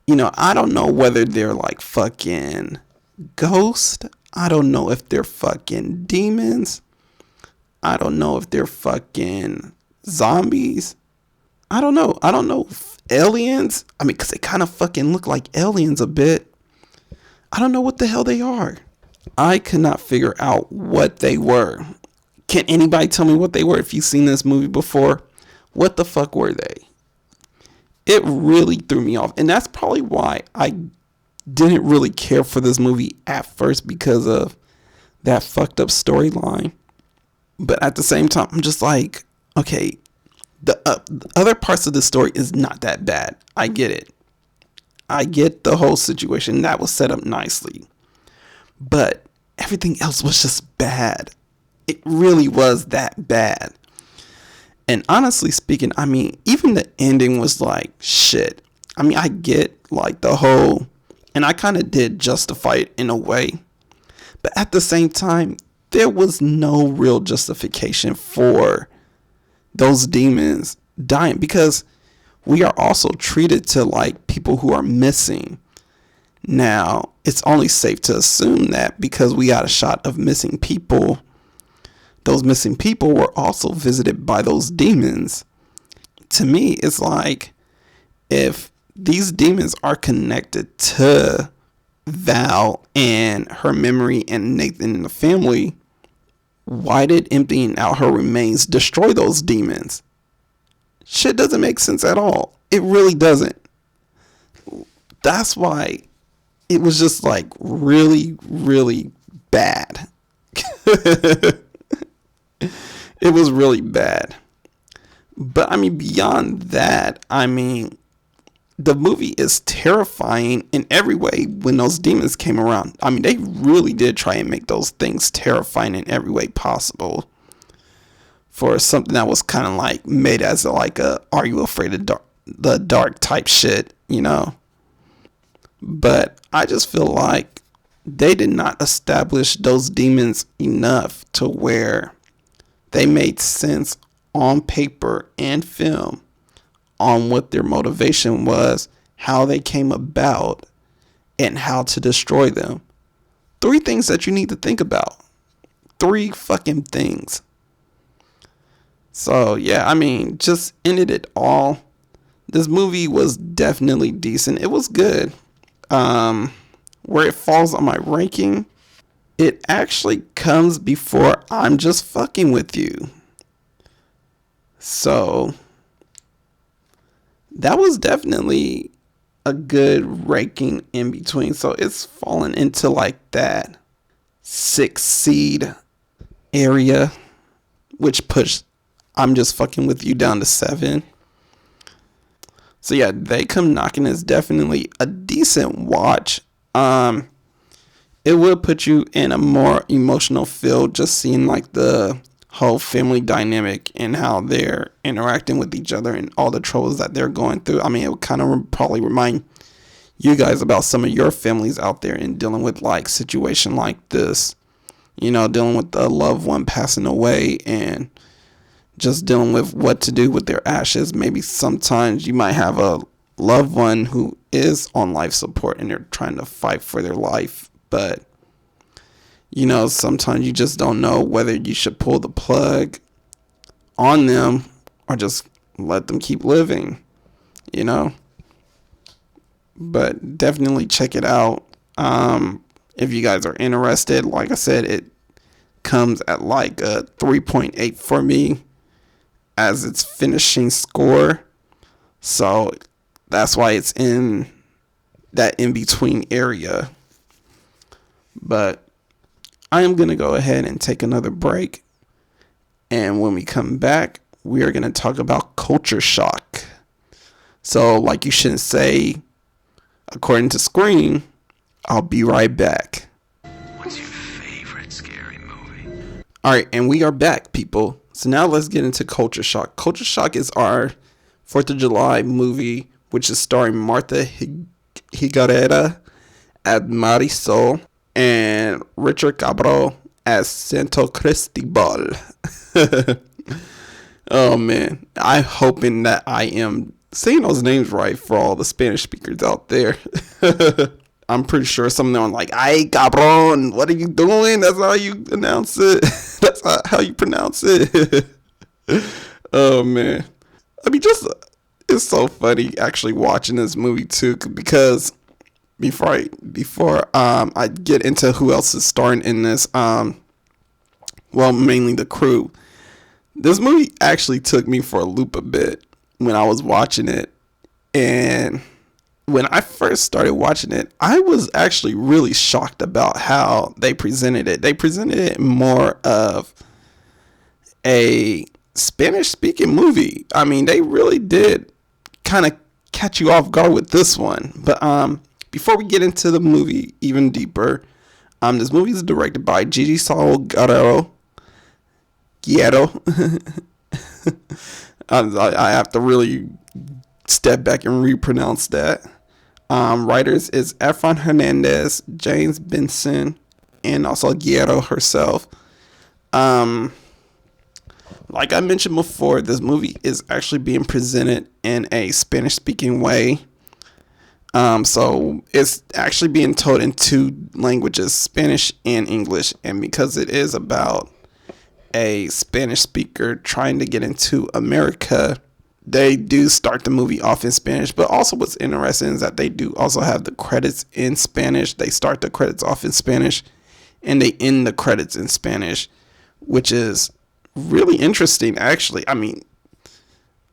You know, I don't know whether they're like fucking ghosts. I don't know if they're fucking demons. I don't know if they're fucking zombies. I don't know. I don't know. Aliens. I mean, because they kind of fucking look like aliens a bit. I don't know what the hell they are. I could not figure out what they were. Can anybody tell me what they were? If you've seen this movie before, what the fuck were they? It really threw me off. And that's probably why I didn't really care for this movie at first, because of that fucked up storyline. But at the same time, I'm just like, okay, the other parts of the story is not that bad. I get it. I get the whole situation. That was set up nicely. But everything else was just bad. It really was that bad. And honestly speaking, I mean, even the ending was like shit. I mean, I get like the whole, and I kind of did justify it in a way. But at the same time, there was no real justification for those demons dying, because we are also treated to like people who are missing. Now, it's only safe to assume that because we got a shot of missing people, those missing people were also visited by those demons. To me, it's like, if these demons are connected to Val and her memory and Nathan and the family, why did emptying out her remains destroy those demons? Shit doesn't make sense at all. It really doesn't. That's why it was just like really, really bad. It was really bad. But I mean, beyond that, I mean, the movie is terrifying in every way when those demons came around. I mean, they really did try and make those things terrifying in every way possible. For something that was kind of like made as like a, are you afraid of the dark type shit, you know? But I just feel like they did not establish those demons enough to where they made sense on paper and film on what their motivation was, how they came about, and how to destroy them. 3 things that you need to think about. 3 fucking things. So yeah, I mean, just ended it all. This movie was definitely decent. It was good. Where it falls on my ranking, it actually comes before I'm Just Fucking With You. So that was definitely a good ranking in between. So it's fallen into like that 6 seed area, which pushed I'm Just Fucking With You down to 7. So yeah, They Come Knocking is definitely a decent watch. It would put you in a more emotional feel just seeing like the whole family dynamic and how they're interacting with each other and all the troubles that they're going through. I mean, it would kind of probably remind you guys about some of your families out there and dealing with like situation like this, you know, dealing with a loved one passing away and just dealing with what to do with their ashes. Maybe sometimes you might have a loved one who is on life support and they're trying to fight for their life, but you know, sometimes you just don't know whether you should pull the plug on them or just let them keep living, you know. But definitely check it out. If you guys are interested, like I said, it comes at like a 3.8 for me as its finishing score. So that's why it's in that in-between area. But I am going to go ahead and take another break. And when we come back, we are going to talk about culture shock. So like you shouldn't say, according to Scream, I'll be right back. What's your favorite scary movie? Alright, and we are back, people. So now let's get into Culture Shock. Culture Shock is our 4th of July movie, which is starring Martha Higareda as Marisol and Richard Cabral as Santo Cristobal. Oh man, I'm hoping that I am saying those names right for all the Spanish speakers out there. I'm pretty sure some of them are like, "Ay, cabrón, what are you doing?" That's how you announce it. That's how you pronounce it. Oh man, I mean, just it's so funny actually watching this movie too, because before I get into who else is starring in this, well, mainly the crew. This movie actually took me for a loop a bit when I was watching it, and when I first started watching it, I was actually really shocked about how they presented it. They presented it more of a Spanish-speaking movie. I mean, they really did kind of catch you off guard with this one. But before we get into the movie even deeper, this movie is directed by Gigi Saul Guerrero. I have to really step back and repronounce that. Writers is Efron Hernandez, James Benson, and also Guerrero herself. Like I mentioned before, this movie is actually being presented in a Spanish-speaking way. So it's actually being told in 2 languages, Spanish and English. And because it is about a Spanish speaker trying to get into America, they do start the movie off in Spanish. But also what's interesting is that they do also have the credits in Spanish. They start the credits off in Spanish and they end the credits in Spanish, which is really interesting, actually. I mean,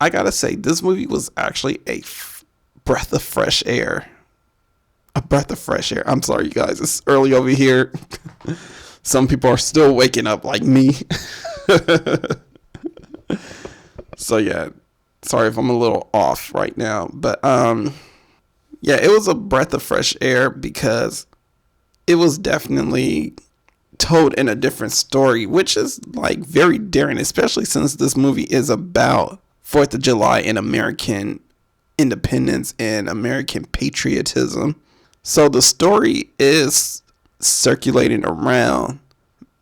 I gotta say, this movie was actually a breath of fresh air. A breath of fresh air. I'm sorry, you guys. It's early over here. Some people are still waking up like me. So, yeah. Sorry if I'm a little off right now. But, yeah, it was a breath of fresh air because it was definitely told in a different story, which is like very daring, especially since this movie is about 4th of July and American independence and American patriotism. So the story is circulating around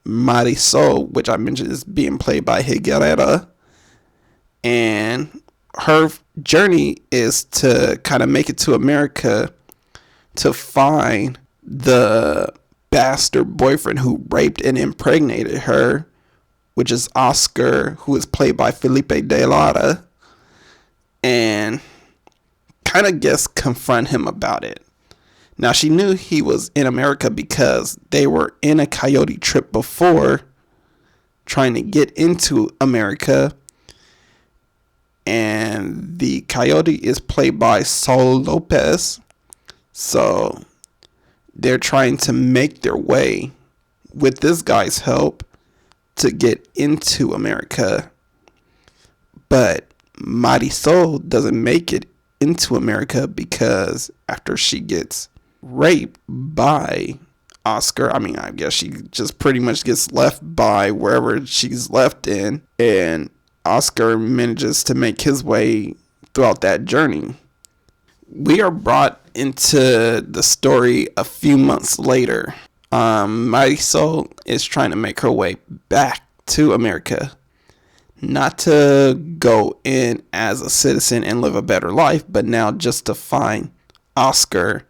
Marisol, which I mentioned is being played by Higuerera, and her journey is to kind of make it to America to find the bastard boyfriend who raped and impregnated her, which is Oscar, who is played by Felipe de Lara, and kind of just confront him about it. Now, she knew he was in America because they were in a coyote trip before, trying to get into America, and the coyote is played by Saul Lopez. So they're trying to make their way, with this guy's help, to get into America. But Marisol doesn't make it into America because after she gets raped by Oscar, I guess she just pretty much gets left by wherever she's left in, and Oscar manages to make his way throughout that journey. We are brought into the story a few months later. Marisol is trying to make her way back to America, not to go in as a citizen and live a better life, but now just to find Oscar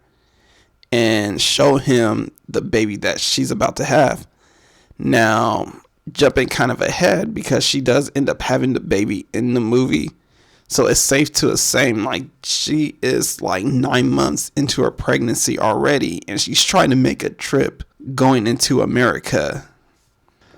and show him the baby that she's about to have. Now, jumping kind of ahead, because she does end up having the baby in the movie, so it's safe to assume like she is like 9 months into her pregnancy already, and she's trying to make a trip going into America.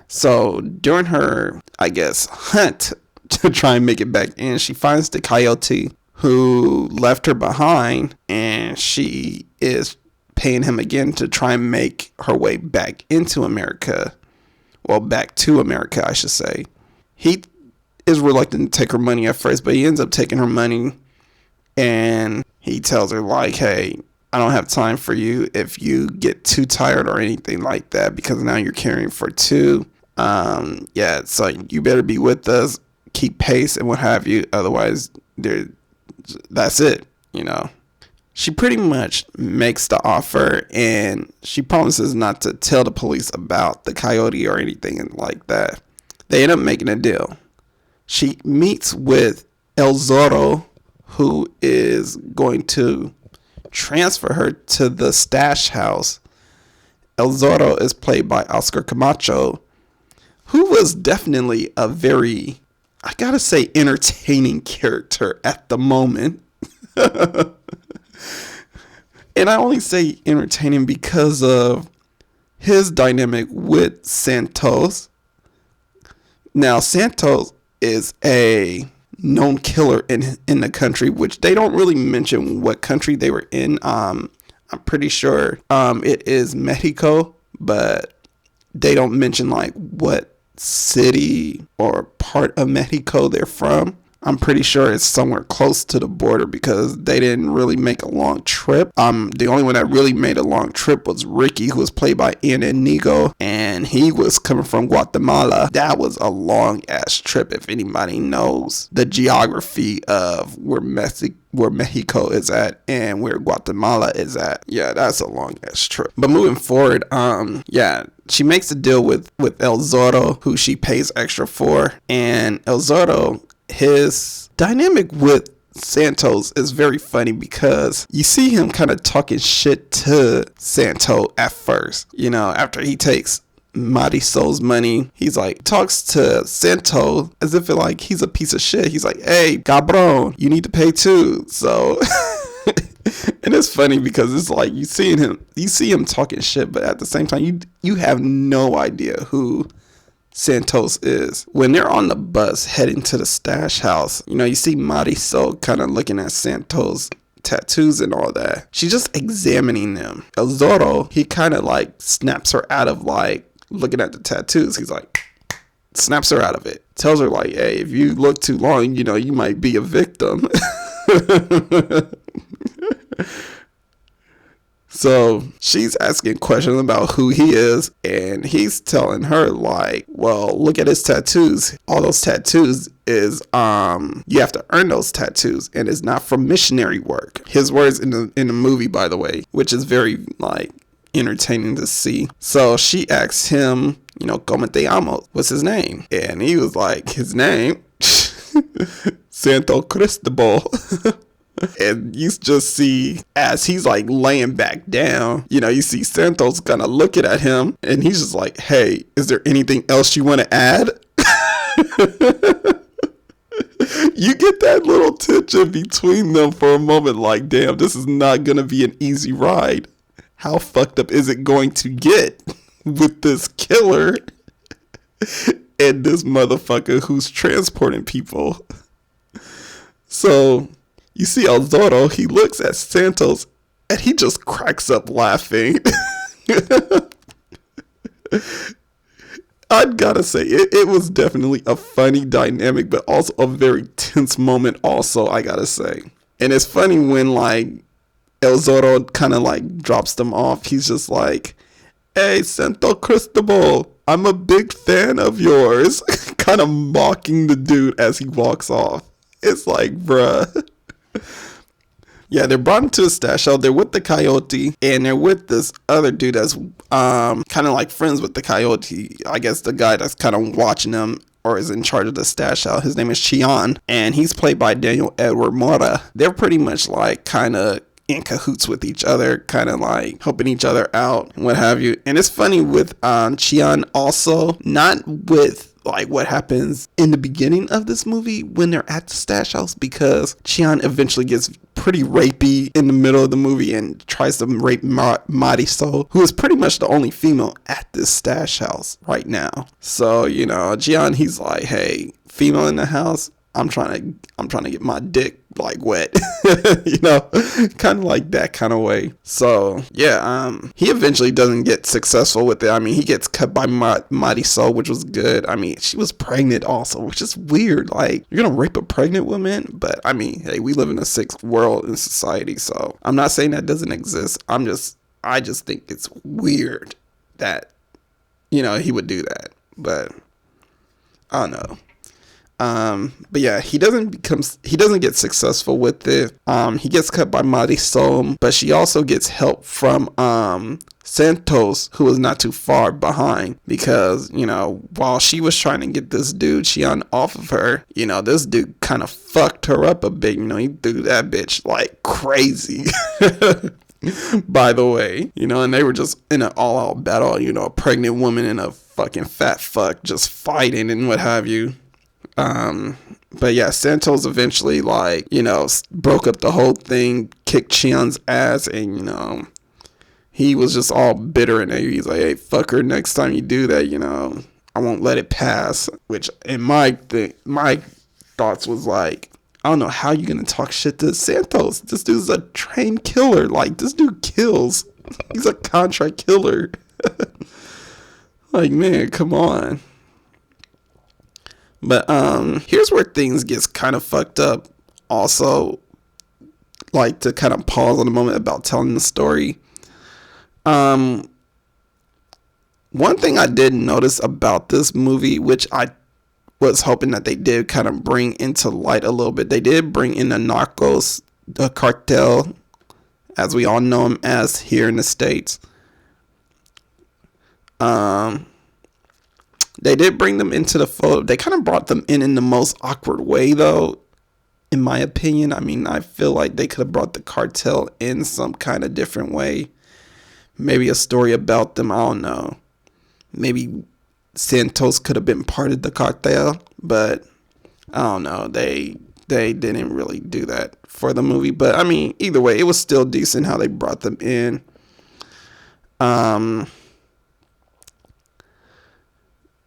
So during her, I guess, hunt to try and make it back in, she finds the coyote who left her behind, and she is paying him again to try and make her way back into America. Well, back to America, I should say. He is reluctant to take her money at first, but he ends up taking her money, and he tells her like, hey, I don't have time for you if you get too tired or anything like that, because now you're caring for two. So you better be with us, keep pace and what have you. Otherwise, that's it, She pretty much makes the offer, and she promises not to tell the police about the coyote or anything like that. They end up making a deal. She meets with El Zorro, who is going to transfer her to the stash house. El Zorro is played by Oscar Camacho, who was definitely a very, I gotta say, entertaining character at the moment. And I only say entertaining because of his dynamic with Santos. Now, Santos is a known killer in the country, which they don't really mention what country they were in. I'm pretty sure it is Mexico, but they don't mention like what city or part of Mexico they're from. I'm pretty sure it's somewhere close to the border because they didn't really make a long trip. The only one that really made a long trip was Ricky, who was played by Ian Inigo, and he was coming from Guatemala. That was a long ass trip if anybody knows the geography of where Mexico is at and where Guatemala is at. Yeah, that's a long ass trip. But moving forward, she makes a deal with El Zorro, who she pays extra for, and El Zorro, his dynamic with Santos is very funny because you see him kind of talking shit to Santos at first. After he takes Marisol's money, he's like, talks to Santos as if like he's a piece of shit. He's like, hey, cabron, you need to pay too. So, and it's funny because it's like you see him talking shit, but at the same time, you have no idea who Santos is. When they're on the bus heading to the stash house, you see Marisol kind of looking at Santos' tattoos and all that. She's just examining them. El Zorro, he kind of like snaps her out of like looking at the tattoos. He's like, snaps her out of it. Tells her like, hey, if you look too long, you might be a victim. So she's asking questions about who he is, and he's telling her like, well, look at his tattoos. All those tattoos is you have to earn those tattoos, and it's not from missionary work. His words in the movie, by the way, which is very like entertaining to see. So she asks him, ¿Cómo te llamo? What's his name? And he was like, his name, Santo Cristobal. And you just see, as he's like laying back down, you know, you see Santos kind of looking at him, and he's just like, hey, is there anything else you want to add? You get that little tension between them for a moment, like, damn, this is not going to be an easy ride. How fucked up is it going to get with this killer and this motherfucker who's transporting people? So you see El Zorro, he looks at Santos and he just cracks up laughing. I'd gotta say, it was definitely a funny dynamic, but also a very tense moment also, I gotta say. And it's funny when, like, El Zorro kind of, like, drops them off. He's just like, hey, Santo Cristobal, I'm a big fan of yours. Kind of mocking the dude as he walks off. It's like, bruh. Yeah, they're brought into a stash house. They're with the coyote, and they're with this other dude that's kind of like friends with the coyote. I guess the guy that's kind of watching them or is in charge of the stash house. His name is Chian, and he's played by Daniel Edward Mora. They're pretty much like kind of in cahoots with each other, kind of like helping each other out and what have you. And it's funny with Chian also, not with like what happens in the beginning of this movie when they're at the stash house, because Chian eventually gets pretty rapey in the middle of the movie and tries to rape Marisol, who is pretty much the only female at this stash house right now. So, you know, Chian, he's like, hey, female in the house, I'm trying to get my dick like wet, you know, kind of like that kind of way. So yeah, he eventually doesn't get successful with it. I mean, he gets cut by Marisol, which was good. I mean, she was pregnant also, which is weird. Like, you're gonna rape a pregnant woman, but I mean, hey, we live in a sick world in society, so I'm not saying that doesn't exist. I just think it's weird that, you know, he would do that, but I don't know. But yeah, he doesn't get successful with it. He gets cut by Marisol, but she also gets help from Santos, who was not too far behind, because, you know, while she was trying to get this dude Chian off of her, you know, this dude kind of fucked her up a bit. You know, he threw that bitch like crazy. By the way, you know, and they were just in an all-out battle, you know, a pregnant woman and a fucking fat fuck just fighting and what have you. But yeah, Santos eventually, like, you know, broke up the whole thing, kicked Chian's ass, and, you know, he was just all bitter and angry. He's like, hey, fuck her, next time you do that, you know, I won't let it pass. Which, in my thoughts was like, I don't know how you're gonna talk shit to Santos. This dude's a trained killer. Like, this dude kills. He's a contract killer. Like, man, come on. But here's where things gets kind of fucked up also, like, to kind of pause on a moment about telling the story. One thing I did notice about this movie, which I was hoping that they did kind of bring into light a little bit, they did bring in the narcos, the cartel, as we all know them as here in the States. They did bring them into the photo. They kind of brought them in the most awkward way, though, in my opinion. I mean, I feel like they could have brought the cartel in some kind of different way. Maybe a story about them. I don't know. Maybe Santos could have been part of the cartel, but I don't know. They didn't really do that for the movie. But I mean, either way, it was still decent how they brought them in.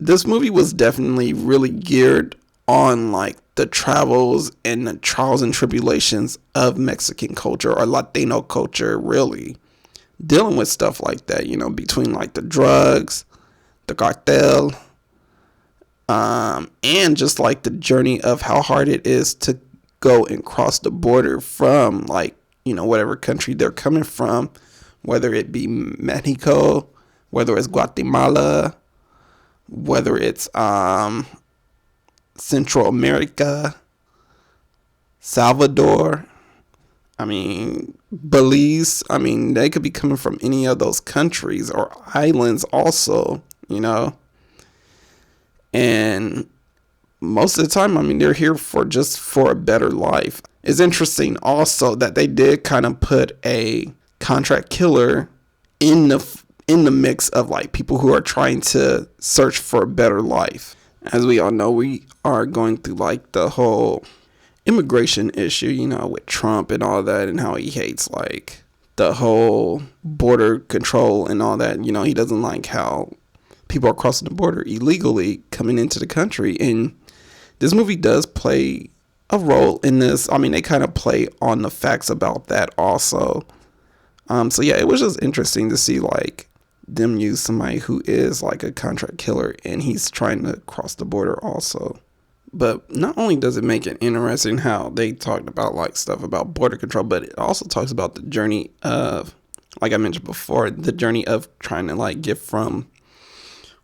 This movie was definitely really geared on, like, the travels and the trials and tribulations of Mexican culture or Latino culture, really. Dealing with stuff like that, you know, between, like, the drugs, the cartel, and just, like, the journey of how hard it is to go and cross the border from, like, you know, whatever country they're coming from, whether it be Mexico, whether it's Guatemala, whether it's Central America, Salvador, I mean, Belize. I mean, they could be coming from any of those countries or islands also, you know. And most of the time, I mean, they're here for a better life. It's interesting also that they did kind of put a contract killer in the mix of like people who are trying to search for a better life. As we all know, we are going through like the whole immigration issue, you know, with Trump and all that, and how he hates like the whole border control and all that. You know, he doesn't like how people are crossing the border illegally coming into the country. And this movie does play a role in this. I mean, they kind of play on the facts about that also. So yeah, it was just interesting to see like them use somebody who is like a contract killer and he's trying to cross the border also. But not only does it make it interesting how they talked about like stuff about border control, but it also talks about the journey of, like I mentioned before, the journey of trying to like get from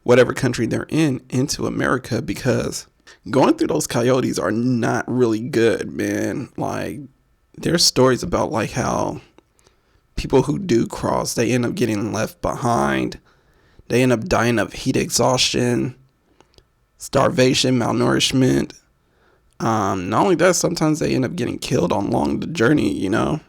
whatever country they're in into America, because going through those coyotes are not really good, man. Like there's stories about like how people who do cross, they end up getting left behind. They end up dying of heat exhaustion, starvation, malnourishment. Not only that, sometimes they end up getting killed along the journey, you know.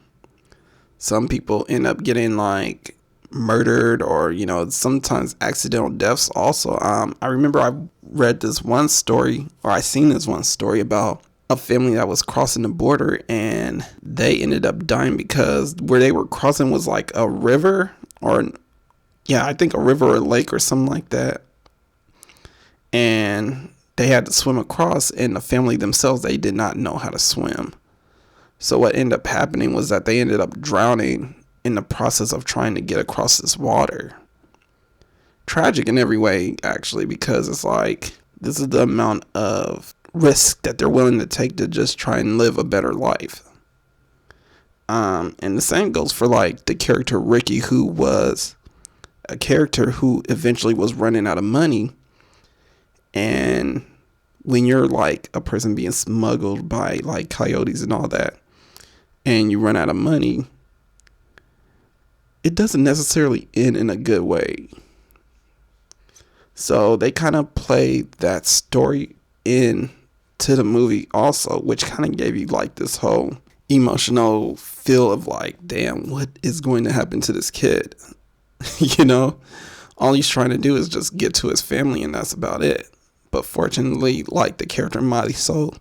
Some people end up getting like murdered, or, you know, sometimes accidental deaths also. I remember I read this one story, or I seen this one story about a family that was crossing the border, and they ended up dying because where they were crossing was like a river, or I think a river or a lake or something like that. And they had to swim across, and the family themselves, they did not know how to swim. So what ended up happening was that they ended up drowning in the process of trying to get across this water. Tragic in every way, actually, because it's like, this is the amount of risk that they're willing to take to just try and live a better life. And the same goes for like the character Ricky, who was a character who eventually was running out of money. And when you're like a person being smuggled by like coyotes and all that, and you run out of money, it doesn't necessarily end in a good way. So they kind of played that story in to the movie also, which kind of gave you like this whole emotional feel of like, damn, what is going to happen to this kid? You know, all he's trying to do is just get to his family, and that's about it. But fortunately, like the character Marisol,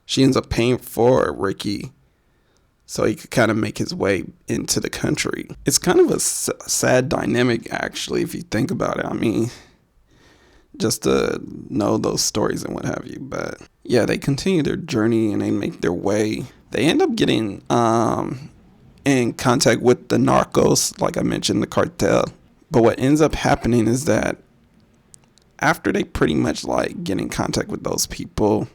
she ends up paying for Ricky so he could kind of make his way into the country. It's kind of a sad dynamic, actually, if you think about it. I mean, just to know those stories and what have you. But yeah, they continue their journey and they make their way. They end up getting in contact with the narcos, like I mentioned, the cartel. But what ends up happening is that after they pretty much like get in contact with those people,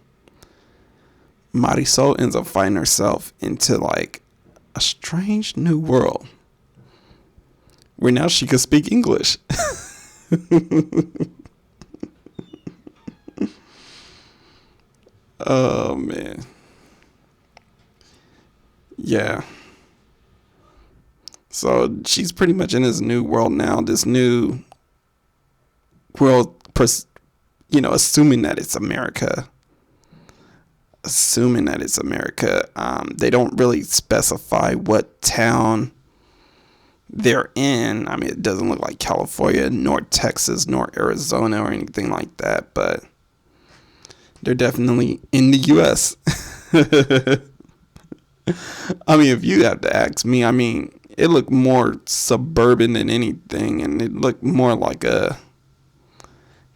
Marisol ends up finding herself into like a strange new world where now she could speak English. Oh man. Yeah. So she's pretty much in this new world now, this new world, you know, assuming that it's America. They don't really specify what town they're in. I mean, it doesn't look like California, nor Texas, nor Arizona, or anything like that, but they're definitely in the U.S. I mean, if you have to ask me, I mean, it looked more suburban than anything, and it looked more like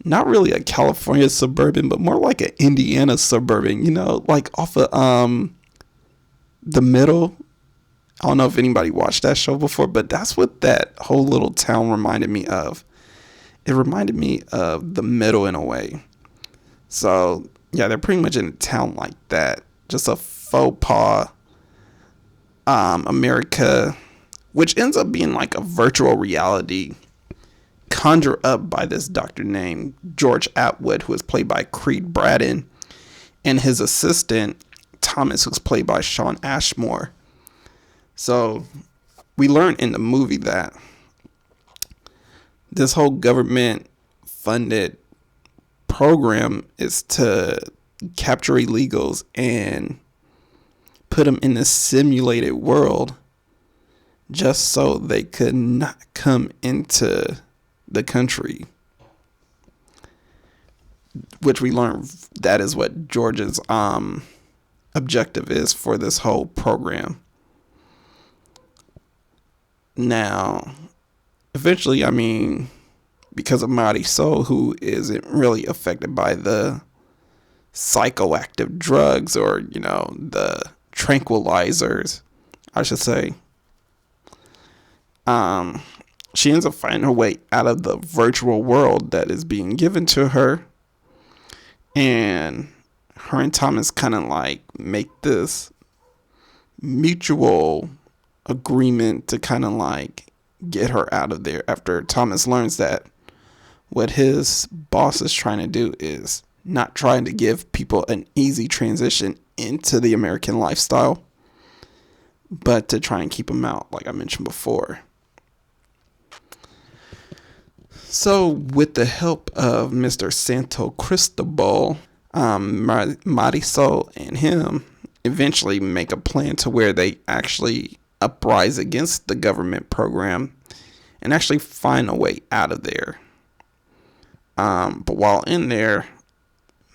not really a California suburban, but more like an Indiana suburban, you know, like off of The Middle. I don't know if anybody watched that show before, but that's what that whole little town reminded me of. It reminded me of The Middle in a way. So yeah, they're pretty much in a town like that. Just a faux pas America, which ends up being like a virtual reality conjured up by this doctor named George Atwood, who is played by Creed Braddon, and his assistant Thomas, who's played by Sean Ashmore. So we learn in the movie that this whole government funded program is to capture illegals and put him in this simulated world just so they could not come into the country. Which we learned that is what George's objective is for this whole program. Now, eventually, I mean, because of Marisol, who isn't really affected by the psychoactive drugs or, you know, the tranquilizers, I should say, she ends up finding her way out of the virtual world that is being given to her. And her and Thomas kind of like make this mutual agreement to kind of like get her out of there after Thomas learns that what his boss is trying to do is not trying to give people an easy transition into the American lifestyle, but to try and keep them out, like I mentioned before. So with the help of Mr. Santo Cristobal, Marisol and him eventually make a plan to where they actually uprise against the government program and actually find a way out of there. But while in there,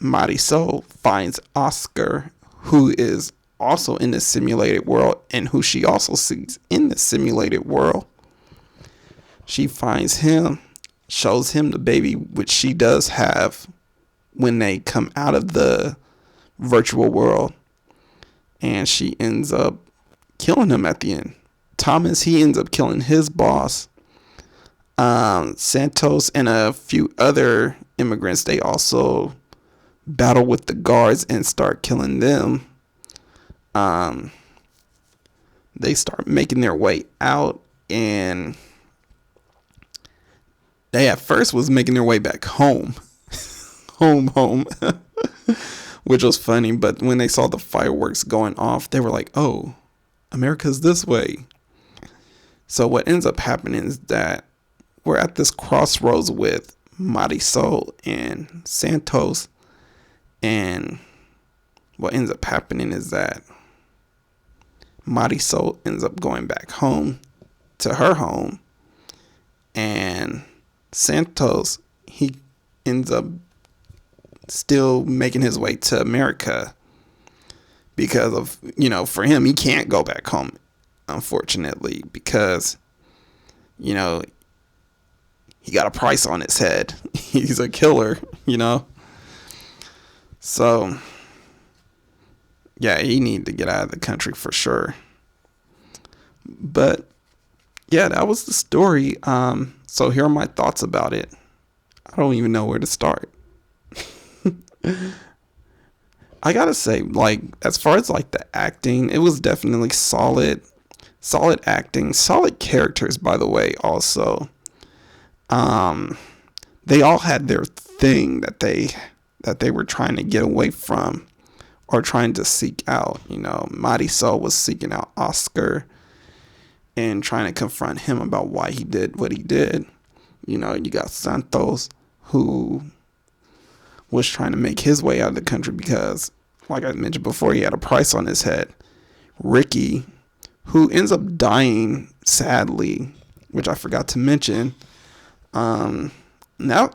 Marisol finds Oscar, who is also in the simulated world and who she also sees in the simulated world. She finds him, shows him the baby, which she does have when they come out of the virtual world, and she ends up killing him at the end. Thomas, he ends up killing his boss. Santos and a few other immigrants, they also battle with the guards and start killing them. They start making their way out, and they at first was making their way back home. home. Which was funny, but when they saw the fireworks going off, they were like, oh, America's this way. So what ends up happening is that we're at this crossroads with Marisol and Santos, and what ends up happening is that Marisol ends up going back home to her home, and Santos, he ends up still making his way to America because of, you know, for him, he can't go back home, unfortunately, because, you know, he got a price on his head. He's a killer, you know. So, yeah, he needed to get out of the country for sure. But, yeah, that was the story. So here are my thoughts about it. I don't even know where to start. I gotta say, like, as far as like the acting, it was definitely solid acting, solid characters, by the way. Also, they all had their thing that they were trying to get away from or trying to seek out. You know, Marisol was seeking out Oscar and trying to confront him about why he did what he did. You know, you got Santos, who was trying to make his way out of the country because, like I mentioned before, he had a price on his head. Ricky, who ends up dying sadly, which I forgot to mention. That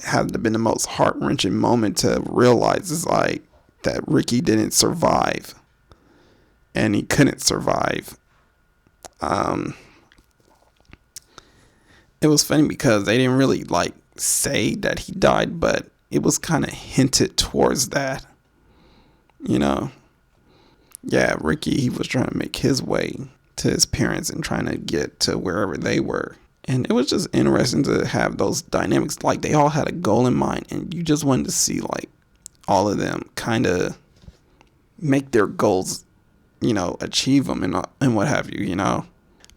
had to been the most heart-wrenching moment to realize, is like that Ricky didn't survive, and he couldn't survive. It was funny because they didn't really like say that he died, but it was kind of hinted towards that, you know. Yeah, Ricky, he was trying to make his way to his parents and trying to get to wherever they were. And it was just interesting to have those dynamics. Like, they all had a goal in mind, and you just wanted to see, like, all of them kind of make their goals, you know, achieve them and what have you, you know.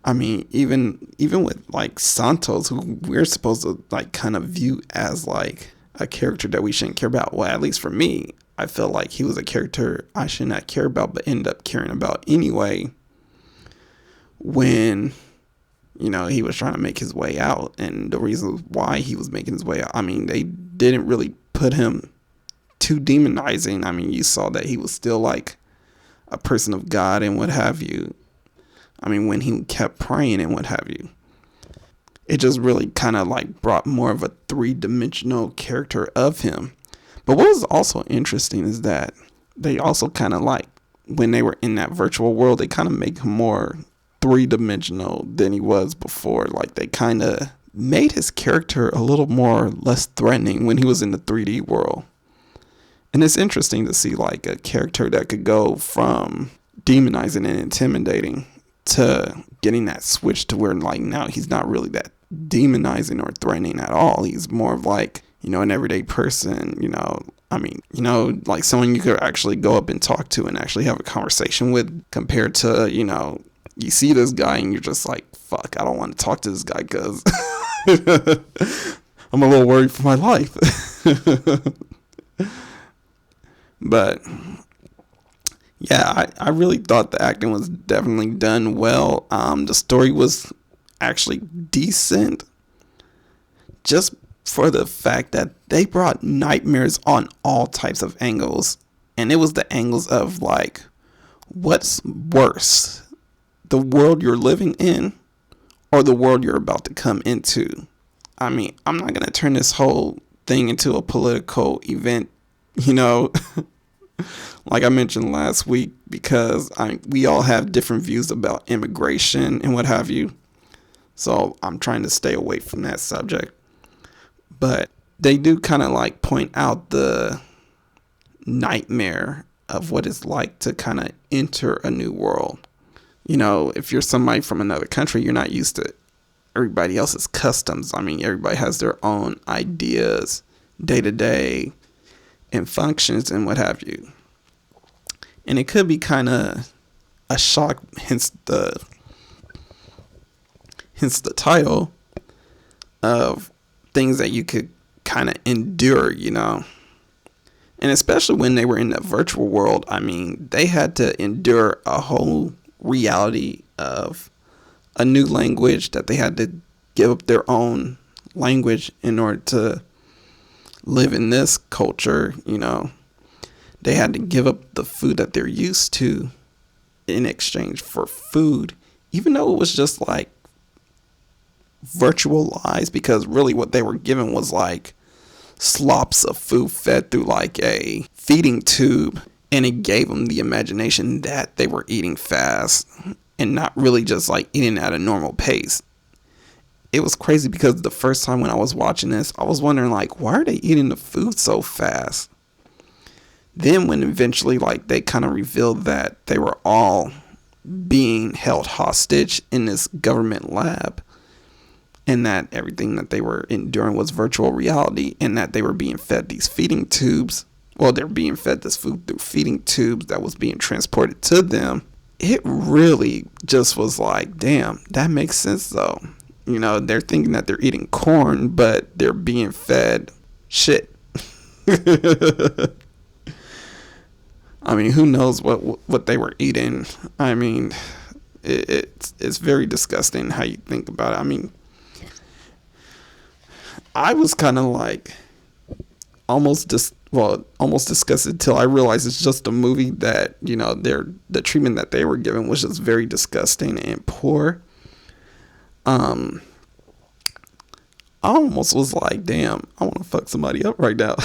I mean, even with, like, Santos, who we're supposed to, like, kind of view as, like, a character that we shouldn't care about. Well, at least for me, I felt like he was a character I should not care about, but ended up caring about anyway when, you know, he was trying to make his way out. And the reasons why he was making his way out, I mean, they didn't really put him too demonizing. I mean, you saw that he was still like a person of God and what have you. I mean, when he kept praying and what have you. It just really kind of like brought more of a three-dimensional character of him. But what was also interesting is that they also kind of like, when they were in that virtual world, they kind of make him more three-dimensional than he was before. Like they kind of made his character a little more less threatening when he was in the 3D world. And it's interesting to see like a character that could go from demonizing and intimidating to getting that switch to where like now he's not really that demonizing or threatening at all. He's more of like, you know, an everyday person, you know. I mean, you know, like someone you could actually go up and talk to and actually have a conversation with, compared to, you know, you see this guy and you're just like, fuck, I don't want to talk to this guy because I'm a little worried for my life. But yeah, I really thought the acting was definitely done well. The story was actually decent, just for the fact that they brought nightmares on all types of angles. And it was the angles of like, what's worse, the world you're living in or the world you're about to come into? I mean, I'm not going to turn this whole thing into a political event, you know, like I mentioned last week, because we all have different views about immigration and what have you. So I'm trying to stay away from that subject. But they do kind of like point out the nightmare of what it's like to kind of enter a new world. You know, if you're somebody from another country, you're not used to everybody else's customs. I mean, everybody has their own ideas day to day and functions and what have you. And it could be kind of a shock, hence the title of things that you could kind of endure, you know. And especially when they were in the virtual world, I mean, they had to endure a whole reality of a new language, that they had to give up their own language in order to live in this culture, you know. They had to give up the food that they're used to in exchange for food, even though it was just like virtual lies, because really what they were given was like slops of food fed through like a feeding tube, and it gave them the imagination that they were eating fast and not really just like eating at a normal pace. It was crazy because the first time when I was watching this, I was wondering like, why are they eating the food so fast? Then when eventually like they kind of revealed that they were all being held hostage in this government lab, and that everything that they were enduring was virtual reality, and that they were being fed these feeding tubes. Well, they're being fed this food through feeding tubes that was being transported to them. It really just was like, damn, that makes sense though. You know, they're thinking that they're eating corn, but they're being fed shit. I mean, who knows what they were eating? I mean, it's very disgusting how you think about it. I mean, I was kind of like almost disgusted till I realized it's just a movie, that, you know, the treatment that they were given was just very disgusting and poor. I almost was like, damn, I want to fuck somebody up right now.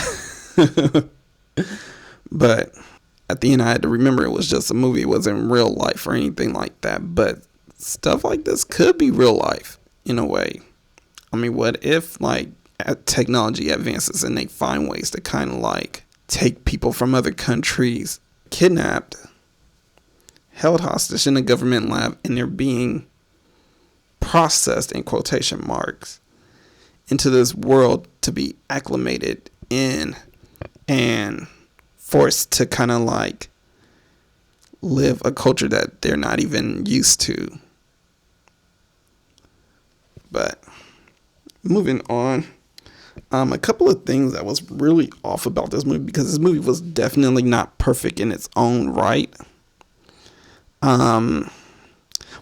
But at the end, I had to remember it was just a movie. It wasn't real life or anything like that. But stuff like this could be real life in a way. I mean, what if like technology advances and they find ways to kind of like take people from other countries, kidnapped, held hostage in a government lab, and they're being processed, in quotation marks, into this world to be acclimated in and forced to kind of like live a culture that they're not even used to. But moving on, a couple of things that was really off about this movie, because this movie was definitely not perfect in its own right,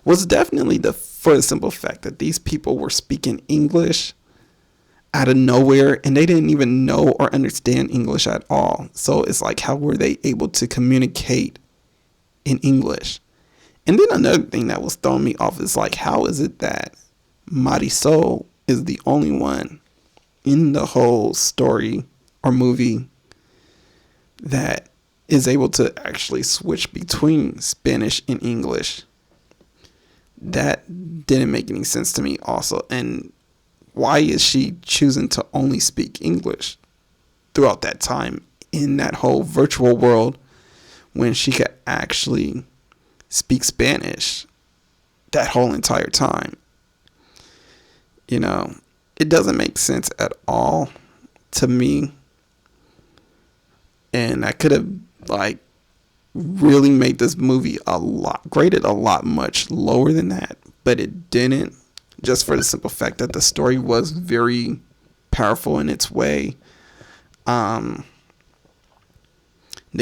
was definitely for the simple fact that these people were speaking English out of nowhere, and they didn't even know or understand English at all. So it's like, how were they able to communicate in English. And then another thing that was throwing me off is like, how is it that Marisol is the only one in the whole story or movie that is able to actually switch between Spanish and English? That didn't make any sense to me also. And why is she choosing to only speak English throughout that time in that whole virtual world when she could actually speak Spanish that whole entire time? You know, it doesn't make sense at all to me. And I could have like really made this movie graded a lot much lower than that, but it didn't, just for the simple fact that the story was very powerful in its way. The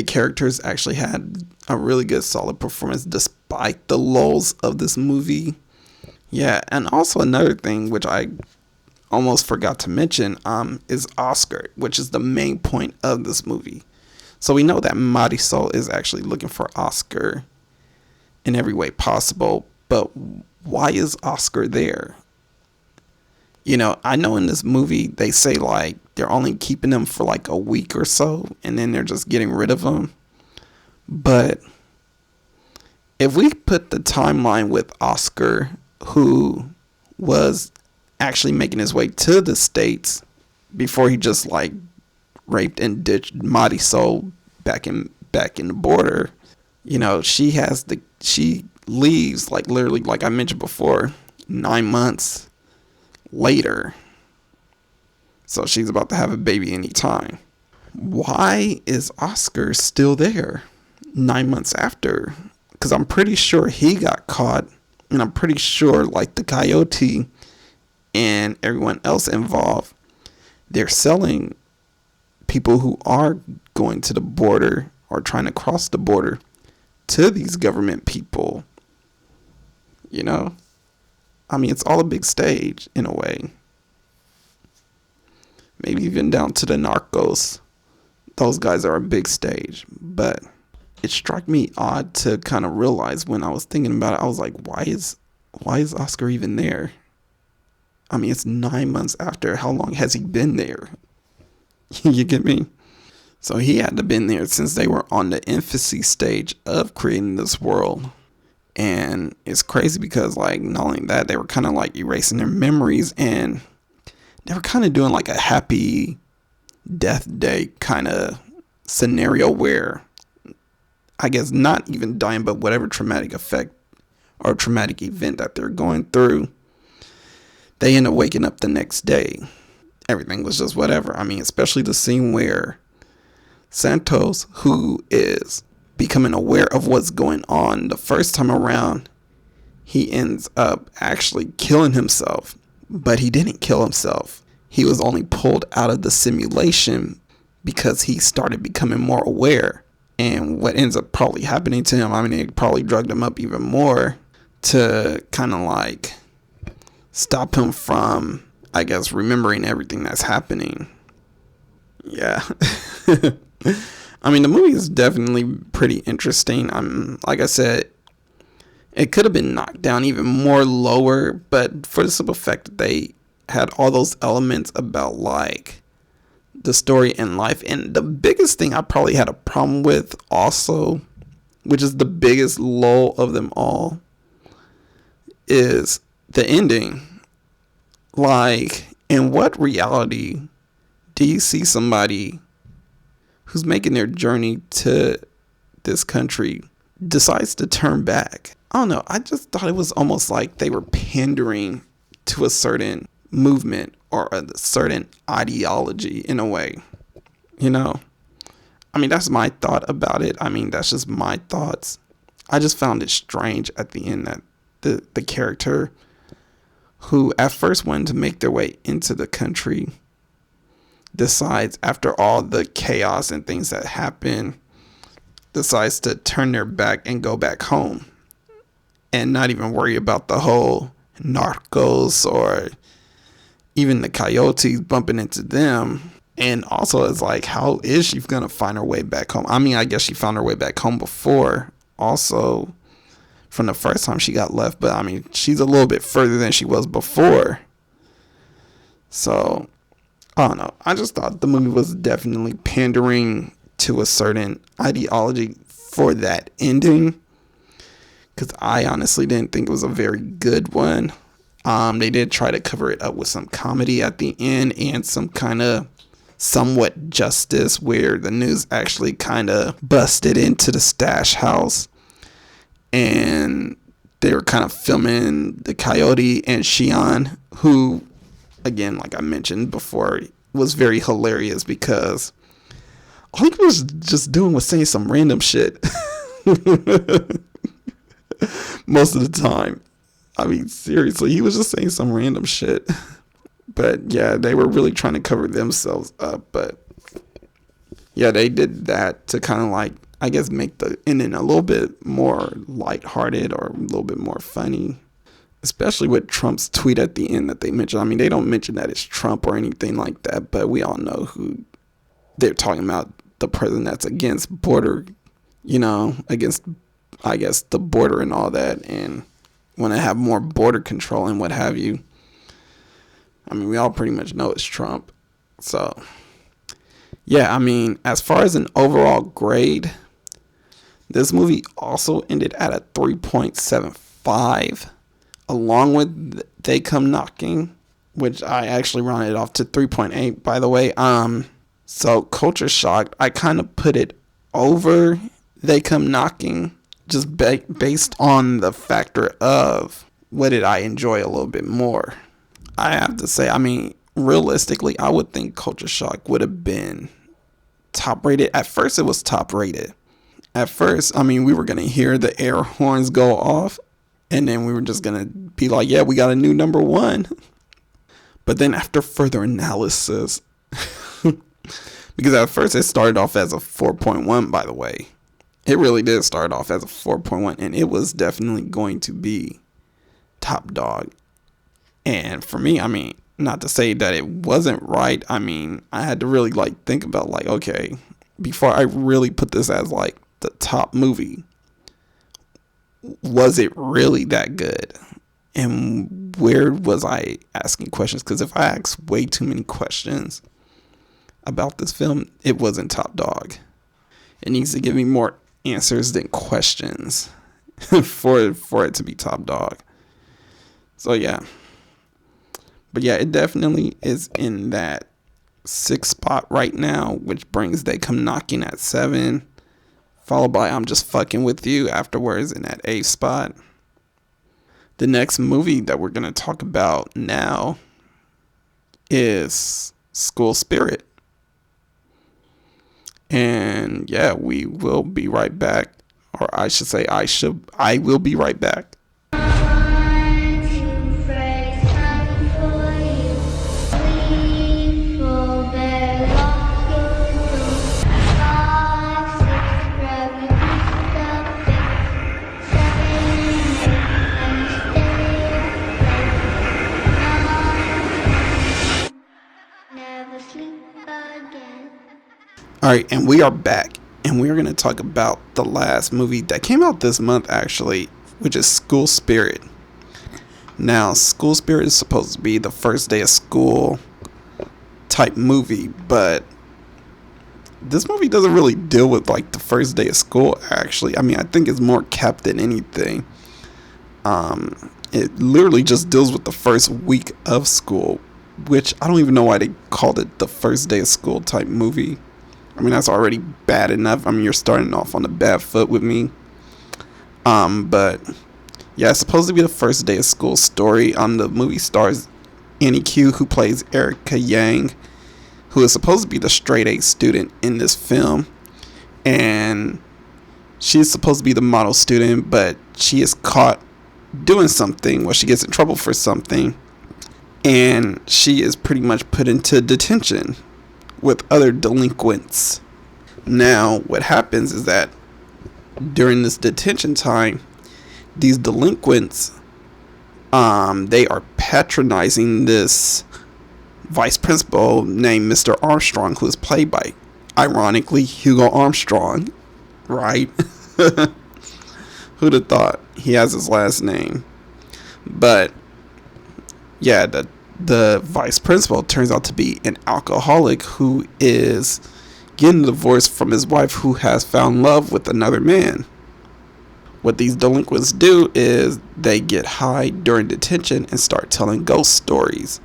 characters actually had a really good solid performance despite the lulls of this movie. Yeah, and also another thing which I almost forgot to mention is Oscar, which is the main point of this movie. So we know that Marisol is actually looking for Oscar in every way possible, but why is Oscar there? You know, I know in this movie they say like they're only keeping him for like a week or so and then they're just getting rid of him. But if we put the timeline with Oscar, who was actually making his way to the States before he just like raped and ditched Marisol back in the border, you know, she leaves like literally, like I mentioned before, 9 months later. So she's about to have a baby anytime. Why is Oscar still there 9 months after? Because I'm pretty sure he got caught, and I'm pretty sure like the coyote and everyone else involved, they're selling people who are going to the border or trying to cross the border to these government people. You know, I mean, it's all a big stage in a way. Maybe even down to the narcos. Those guys are a big stage. But it struck me odd to kind of realize when I was thinking about it. I was like, why is Oscar even there? I mean, it's 9 months after. How long has he been there? You get me? So he had to have been there since they were on the infancy stage of creating this world. And it's crazy because like not only that, they were kind of like erasing their memories, and they were kind of doing like a happy death day kind of scenario where I guess not even dying, but whatever traumatic effect or traumatic event that they're going through, they end up waking up the next day. Everything was just whatever. I mean, especially the scene where Santos, who is becoming aware of what's going on the first time around, he ends up actually killing himself. But he didn't kill himself. He was only pulled out of the simulation because he started becoming more aware. And what ends up probably happening to him, I mean, it probably drugged him up even more to kind of like stop him from, I guess, remembering everything that's happening. Yeah. I mean, the movie is definitely pretty interesting. Like I said, it could have been knocked down even more lower, but for the simple fact that they had all those elements about like the story and life. And the biggest thing I probably had a problem with also, which is the biggest lull of them all, is the ending. Like, in what reality do you see somebody who's making their journey to this country decides to turn back? I don't know. I just thought it was almost like they were pandering to a certain movement or a certain ideology in a way. You know? I mean, that's my thought about it. I mean, that's just my thoughts. I just found it strange at the end that the character who at first wanted to make their way into the country decides, after all the chaos and things that happen, decides to turn their back and go back home and not even worry about the whole narcos or even the coyotes bumping into them. And also it's like, how is she gonna find her way back home? I mean, I guess she found her way back home before also from the first time she got left, but I mean, she's a little bit further than she was before. So, I don't know. I just thought the movie was definitely pandering to a certain ideology for that ending, because I honestly didn't think it was a very good one. They did try to cover it up with some comedy at the end and some kind of somewhat justice, where the news actually kind of busted into the stash house and they were kind of filming the Coyote and Shion, who, again, like I mentioned before, was very hilarious because all he was just doing was saying some random shit most of the time. I mean, seriously, he was just saying some random shit. But yeah, they were really trying to cover themselves up. But yeah, they did that to kind of like, I guess, make the ending a little bit more lighthearted or a little bit more funny. Especially with Trump's tweet at the end that they mentioned. I mean, they don't mention that it's Trump or anything like that, but we all know who they're talking about. The president that's against border, against, I guess, the border and all that, and want to have more border control and what have you. I mean, we all pretty much know it's Trump. So, yeah, I mean, as far as an overall grade, this movie also ended at a 3.75, along with They Come Knocking, which I actually rounded off to 3.8, by the way. So, Culture Shock, I kind of put it over They Come Knocking, just based on the factor of what did I enjoy a little bit more. I have to say, I mean, realistically, I would think Culture Shock would have been top rated. At first, it was top rated. At first, I mean, we were going to hear the air horns go off, and then we were just going to be like, yeah, we got a new number one. But then after further analysis, because at first it started off as a 4.1, by the way. It really did start off as a 4.1, and it was definitely going to be top dog. And for me, I mean, not to say that it wasn't right. I mean, I had to really think about okay, before I really put this as the top movie, was it really that good? And where was I asking questions? Because if I asked way too many questions about this film, it wasn't top dog. It needs to give me more answers than questions for it to be top dog. So yeah. But yeah, it definitely is in that 6th spot right now, which brings They Come Knocking at 7, followed by I'm Just Fucking With You afterwards in that 8th spot. The next movie that we're going to talk about now is School Spirit. And yeah, we will be right back. Or I should say I will be right back. Alright, and we are back, and we're going to talk about the last movie that came out this month, actually, which is School Spirit. Now, School Spirit is supposed to be the first day of school type movie, but this movie doesn't really deal with the first day of school, actually. I mean, I think it's more capped than anything. It literally just deals with the first week of school, which I don't even know why they called it the first day of school type movie. I mean, that's already bad enough. I mean, you're starting off on a bad foot with me. But yeah, it's supposed to be the first day of school story. The movie stars Annie Q, who plays Erica Yang, who is supposed to be the straight A student in this film. And she's supposed to be the model student, but she is caught doing something where she gets in trouble for something. And she is pretty much put into detention with other delinquents. Now, what happens is that during this detention time, these delinquents, they are patronizing this vice principal named Mr. Armstrong, who is played by, ironically, Hugo Armstrong, right? Who'd have thought? He has his last name. But yeah, the vice principal turns out to be an alcoholic who is getting divorced from his wife, who has found love with another man. What these delinquents do is they get high during detention and start telling ghost stories,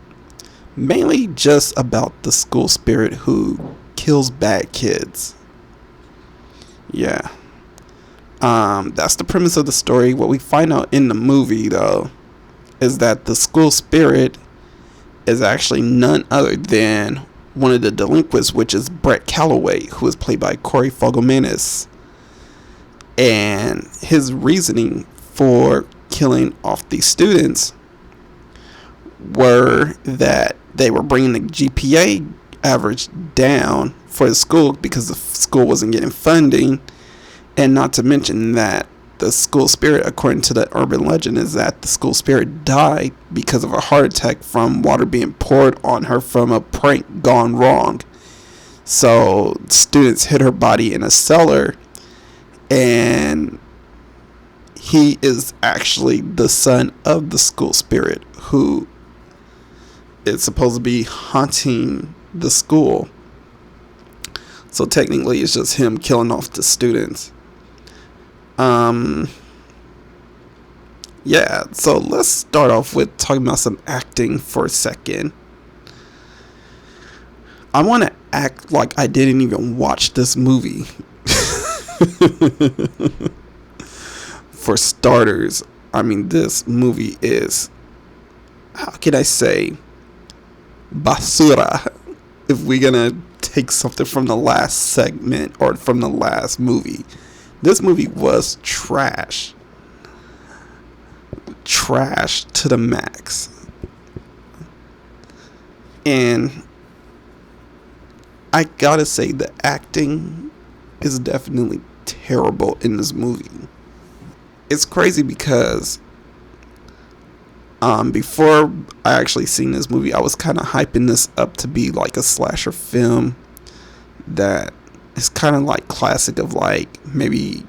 mainly just about the school spirit who kills bad kids. Yeah. That's the premise of the story. What we find out in the movie, though, is that the school spirit is actually none other than one of the delinquents, which is Brett Calloway, who is played by Corey Fogelmanis. And his reasoning for killing off these students were that they were bringing the GPA average down for the school because the school wasn't getting funding. And not to mention that the school spirit, according to the urban legend, is that the school spirit died because of a heart attack from water being poured on her from a prank gone wrong. So students hid her body in a cellar, and he is actually the son of the school spirit who is supposed to be haunting the school. So technically it's just him killing off the students. Yeah, so let's start off with talking about some acting for a second. I want to act like I didn't even watch this movie. For starters, I mean, this movie is, how can I say, basura, if we're gonna take something from the last segment or from the last movie. This movie was trash to the max. And I gotta say, the acting is definitely terrible in this movie. It's crazy because before I actually seen this movie, I was kind of hyping this up to be like a slasher film that is kind of like classic of like maybe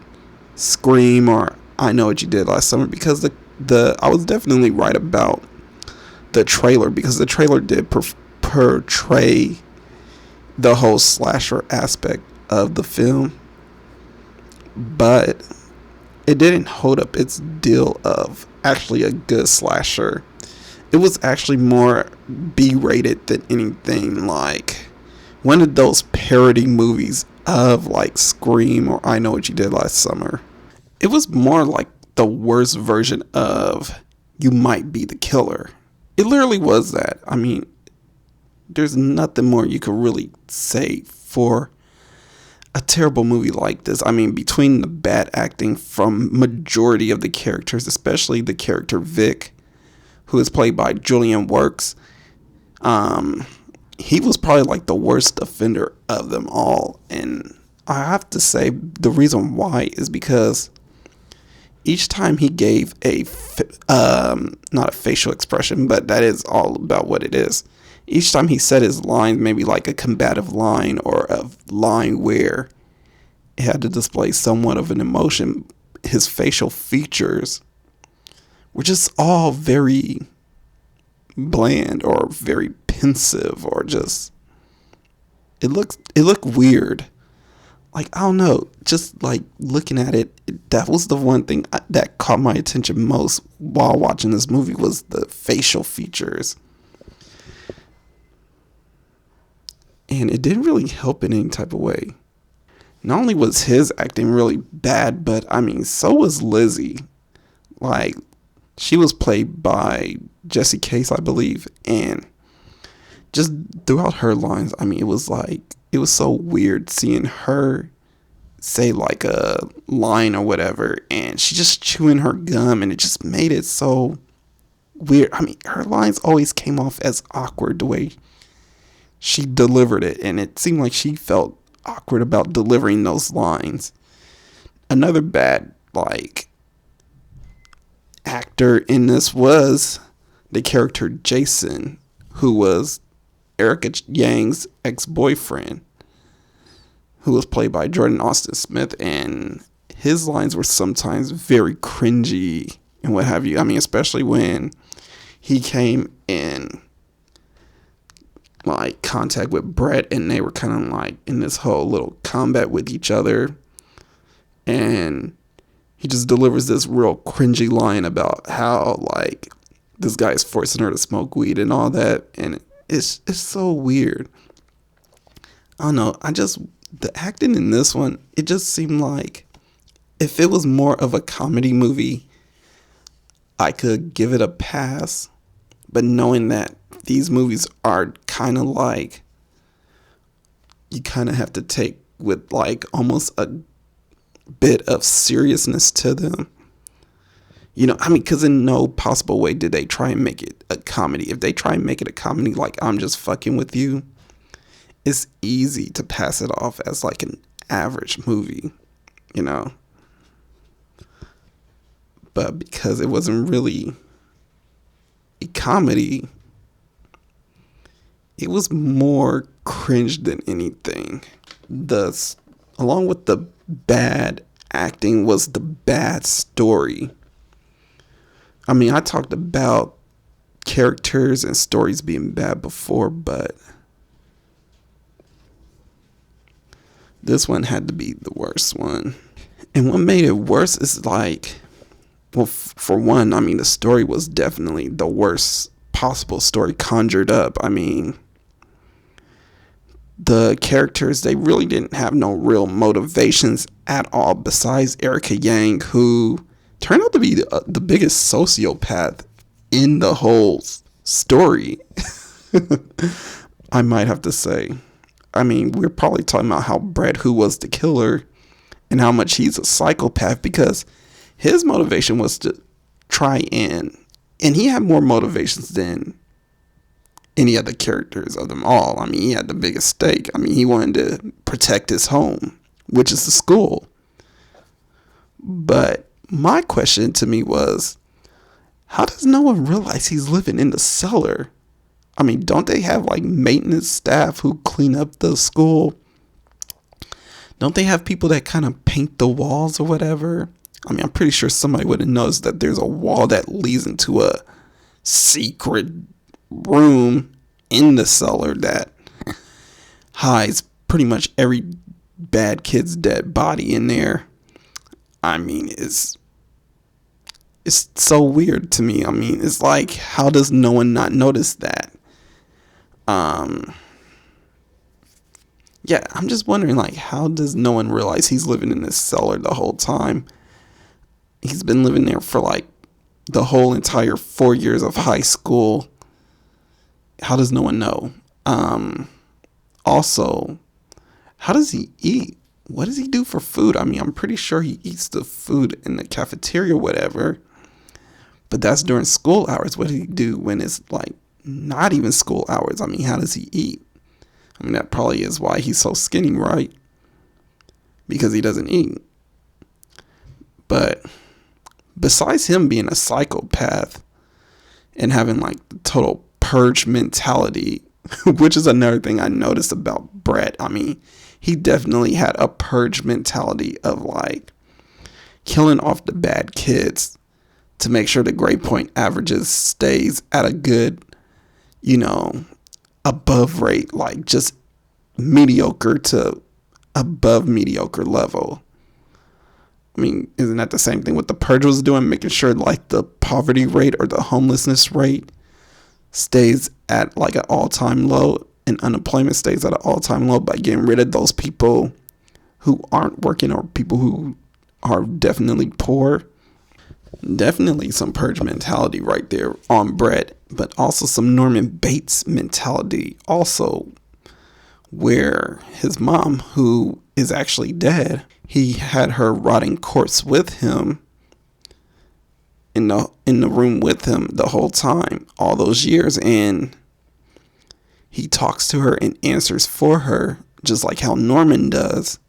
Scream or I Know What You Did Last Summer, because I was definitely right about the trailer, because the trailer did portray the whole slasher aspect of the film, but it didn't hold up its deal of actually a good slasher. It was actually more B-rated than anything, like one of those parody movies of like Scream or I Know What You Did Last Summer. It was more like the worst version of You Might Be the Killer. It literally was that. I mean, there's nothing more you could really say for a terrible movie like this. I mean, between the bad acting from majority of the characters, especially the character Vic, who is played by Julian Works, he was probably like the worst offender of them all. And I have to say the reason why is because each time he gave not a facial expression, but that is all about what it is. Each time he said his line, maybe like a combative line or a line where it had to display somewhat of an emotion, his facial features were just all very bland or very pensive, or just it looked weird. Like, I don't know, just like looking at it, that was the one thing that caught my attention most while watching this movie, was the facial features. And it didn't really help in any type of way. Not only was his acting really bad, but I mean, so was Lizzie. Like, she was played by Jessie Case, I believe. And just throughout her lines, I mean, it was so weird seeing her say like a line or whatever, and she just chewing her gum, and it just made it so weird. I mean, her lines always came off as awkward the way she delivered it, and it seemed like she felt awkward about delivering those lines. Another bad like actor in this was the character Jason, who was Erica Yang's ex-boyfriend, who was played by Jordan Austin Smith, and his lines were sometimes very cringy and what have you. I mean, especially when he came in like contact with Brett and they were kind of like in this whole little combat with each other, and he just delivers this real cringy line about how like this guy is forcing her to smoke weed and all that, and it's so weird. I don't know, the acting in this one, it just seemed like if it was more of a comedy movie, I could give it a pass. But knowing that these movies are kind of like, you kind of have to take with like almost a bit of seriousness to them. You know, I mean, because in no possible way did they try and make it a comedy. If they try and make it a comedy like I'm Just Fucking With You, it's easy to pass it off as like an average movie, you know. But because it wasn't really a comedy, it was more cringe than anything. Along with the bad acting was the bad story. I mean, I talked about characters and stories being bad before, but this one had to be the worst one. And what made it worse is like, well, for one, I mean, the story was definitely the worst possible story conjured up. I mean, the characters, they really didn't have no real motivations at all besides Erica Yang, who turned out to be the biggest sociopath in the whole story. I might have to say. I mean, we're probably talking about how Brett, who was the killer, and how much he's a psychopath, because his motivation was to try and he had more motivations than any other characters of them all. I mean, he had the biggest stake. I mean, he wanted to protect his home, which is the school. But my question to me was, how does no one realize he's living in the cellar? I mean, don't they have like maintenance staff who clean up the school? Don't they have people that kind of paint the walls or whatever? I mean, I'm pretty sure somebody would have noticed that there's a wall that leads into a secret room in the cellar that hides pretty much every bad kid's dead body in there. I mean, it's so weird to me. I mean, it's like, how does no one not notice that? Yeah, I'm just wondering, like, how does no one realize he's living in this cellar the whole time? He's been living there for like the whole entire 4 years of high school. How does no one know? Also, how does he eat? What does he do for food? I mean, I'm pretty sure he eats the food in the cafeteria or whatever, but that's during school hours. What does he do when it's like not even school hours? I mean, how does he eat? I mean, that probably is why he's so skinny, right? Because he doesn't eat. But besides him being a psychopath and having like the total purge mentality, which is another thing I noticed about Brett. I mean, he definitely had a purge mentality of like killing off the bad kids to make sure the grade point averages stays at a good, you know, above rate, like just mediocre to above mediocre level. I mean, isn't that the same thing what the purge was doing, making sure like the poverty rate or the homelessness rate stays at like an all-time low and unemployment stays at an all-time low by getting rid of those people who aren't working or people who are definitely poor? Definitely some purge mentality right there on Brett, but also some Norman Bates mentality also, where his mom, who is actually dead, he had her rotting corpse with him in the room with him the whole time, all those years, and he talks to her and answers for her, just like how Norman does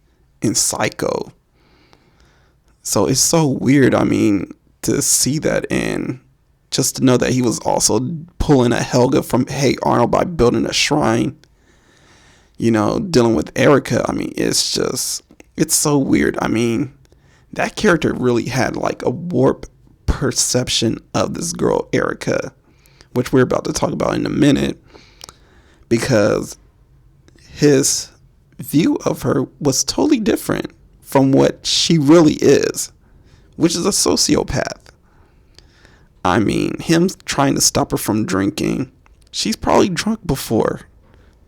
in Psycho. So it's so weird, I mean, to see that, and just to know that he was also pulling a Helga from Hey Arnold by building a shrine, you know, dealing with Erica. I mean, it's so weird. I mean, that character really had like a warped perception of this girl, Erica, which we're about to talk about in a minute, because his view of her was totally different from what she really is, which is a sociopath. I mean, him trying to stop her from drinking. She's probably drunk before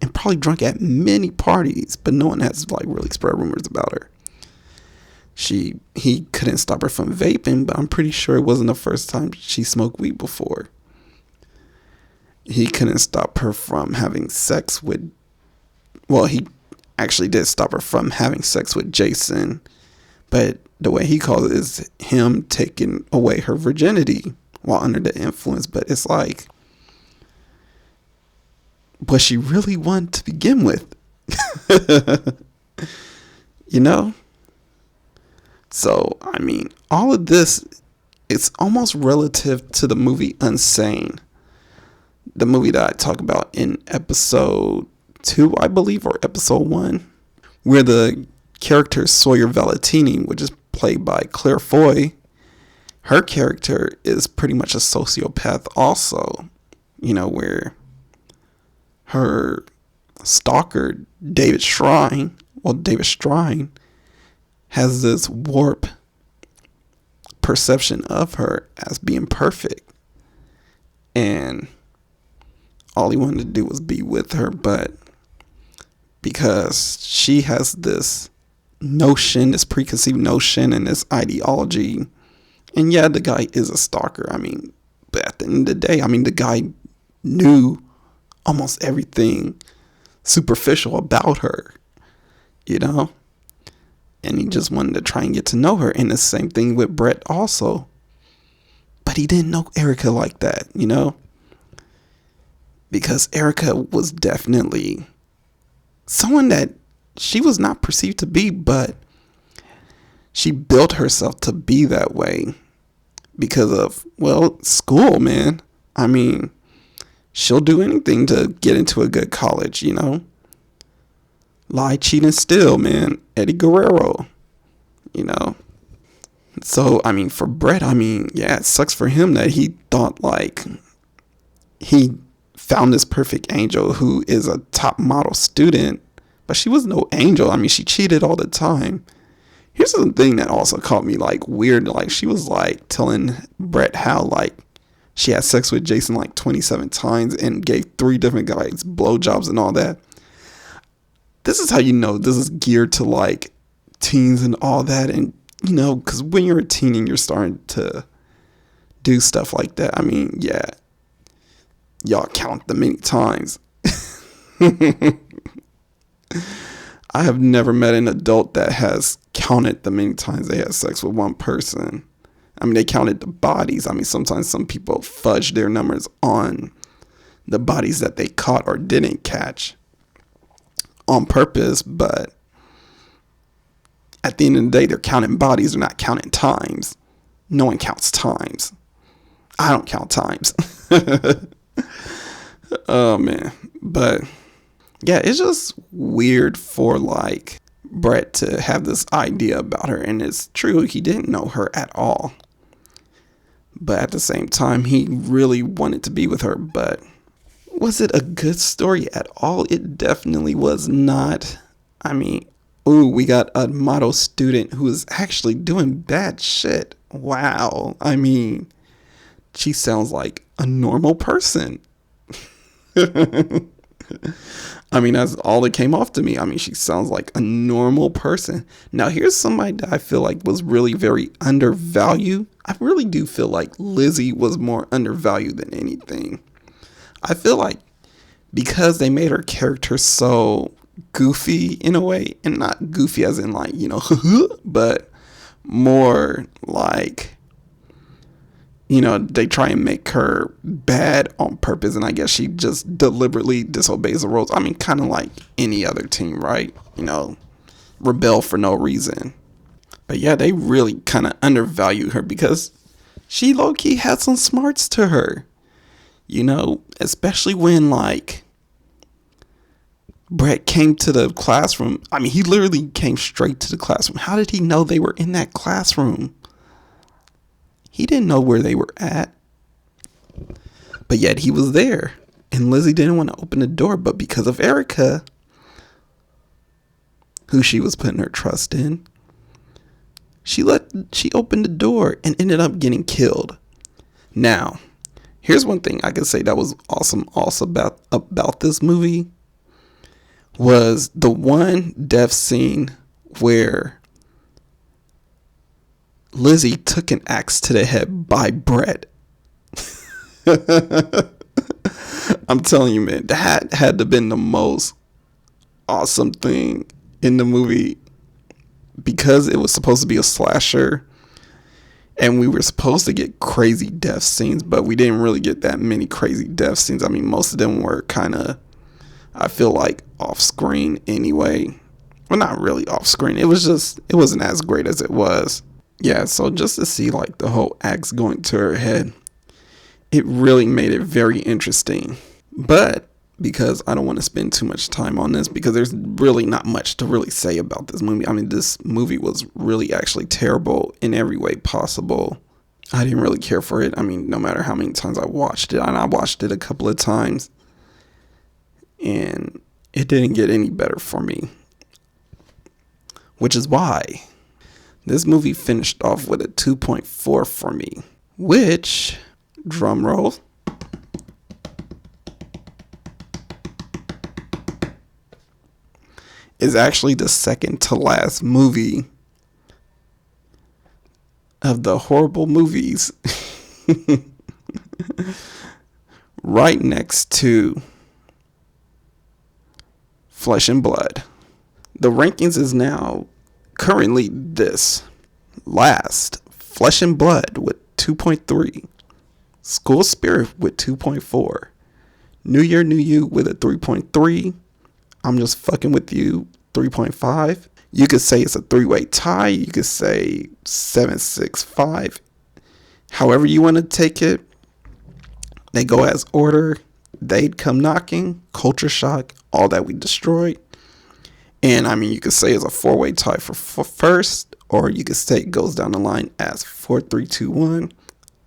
and probably drunk at many parties, but no one has like really spread rumors about her. He couldn't stop her from vaping, but I'm pretty sure it wasn't the first time she smoked weed before. He couldn't stop her from having sex with, well, he actually did stop her from having sex with Jason, but the way he calls it is him taking away her virginity while under the influence. But it's like, what she really wanted to begin with. You know? So, I mean, all of this, it's almost relative to the movie Unsane. The movie that I talk about in episode 2, I believe, or episode 1, where the character Sawyer Valentini, which is played by Claire Foy, her character is pretty much a sociopath also, you know, where her stalker, David Strine, has this warped perception of her as being perfect. And all he wanted to do was be with her, but because she has this notion, this preconceived notion and this ideology, and yeah, the guy is a stalker. I mean, but at the end of the day, I mean, the guy knew almost everything superficial about her, you know? And he just wanted to try and get to know her. And the same thing with Brett also. But he didn't know Erica like that, you know? Because Erica was definitely someone that she was not perceived to be, but she built herself to be that way because of, well, school, man. I mean, she'll do anything to get into a good college, you know? Lie, cheat, and steal, man. Eddie Guerrero, you know? So, I mean, for Brett, I mean, yeah, it sucks for him that he thought, like, he found this perfect angel who is a top model student, but she was no angel. I mean, she cheated all the time. Here's the thing that also caught me, like, weird. Like, she was, like, telling Brett how, like, she had sex with Jason, like, 27 times and gave 3 different guys blowjobs and all that. This is how you know this is geared to, like, teens and all that. And, you know, because when you're a teen and you're starting to do stuff like that, I mean, yeah, y'all count the many times. I have never met an adult that has counted the many times they had sex with one person. I mean, they counted the bodies. I mean, sometimes some people fudge their numbers on the bodies that they caught or didn't catch on purpose, but at the end of the day, they're counting bodies. They're not counting times. No one counts times. I don't count times. Oh, man. But yeah, it's just weird for, like, Brett to have this idea about her. And it's true, he didn't know her at all. But at the same time, he really wanted to be with her. But was it a good story at all? It definitely was not. I mean, ooh, we got a model student who is actually doing bad shit. Wow. I mean, she sounds like a normal person. I mean, that's all that came off to me. I mean, she sounds like a normal person. Now, here's somebody that I feel like was really very undervalued. I really do feel like Lizzie was more undervalued than anything. I feel like because they made her character so goofy in a way, and not goofy as in like, you know, but more like, you know, they try and make her bad on purpose, and I guess she just deliberately disobeys the rules. I mean, kind of like any other team, right? You know, rebel for no reason. But yeah, they really kind of undervalue her because she low-key had some smarts to her. You know, especially when, like, Brett came to the classroom. I mean, he literally came straight to the classroom. How did he know they were in that classroom? He didn't know where they were at. But yet he was there. And Lizzie didn't want to open the door. But because of Erica, who she was putting her trust in, she opened the door and ended up getting killed. Now, here's one thing I could say that was awesome also about this movie was the one death scene where Lizzie took an axe to the head by Brett. I'm telling you, man, that had to have been the most awesome thing in the movie because it was supposed to be a slasher and we were supposed to get crazy death scenes, but we didn't really get that many crazy death scenes. I mean, most of them were kind of, I feel like, off screen anyway. Well, not really off screen. It wasn't as great as it was. Yeah, so just to see like the whole axe going to her head, it really made it very interesting. But because I don't want to spend too much time on this because there's really not much to really say about this movie. I mean, this movie was really actually terrible in every way possible. I didn't really care for it. I mean, no matter how many times I watched it, and I watched it a couple of times, and it didn't get any better for me. Which is why this movie finished off with a 2.4 for me, which, drum roll, is actually the second to last movie of the horrible movies. Right next to Flesh and Blood. The rankings is now currently this. Last, Flesh and Blood with 2.3. School Spirit with 2.4. New Year, New You with a 3.3. I'm Just Fucking With You, 3.5. You could say it's a three-way tie. You could say 7.65. However you want to take it. They go as order. They'd Come Knocking, Culture Shock, All That We Destroyed. And I mean, you could say it's a four-way tie for first, or you could say it goes down the line as 4, 3, 2, 1,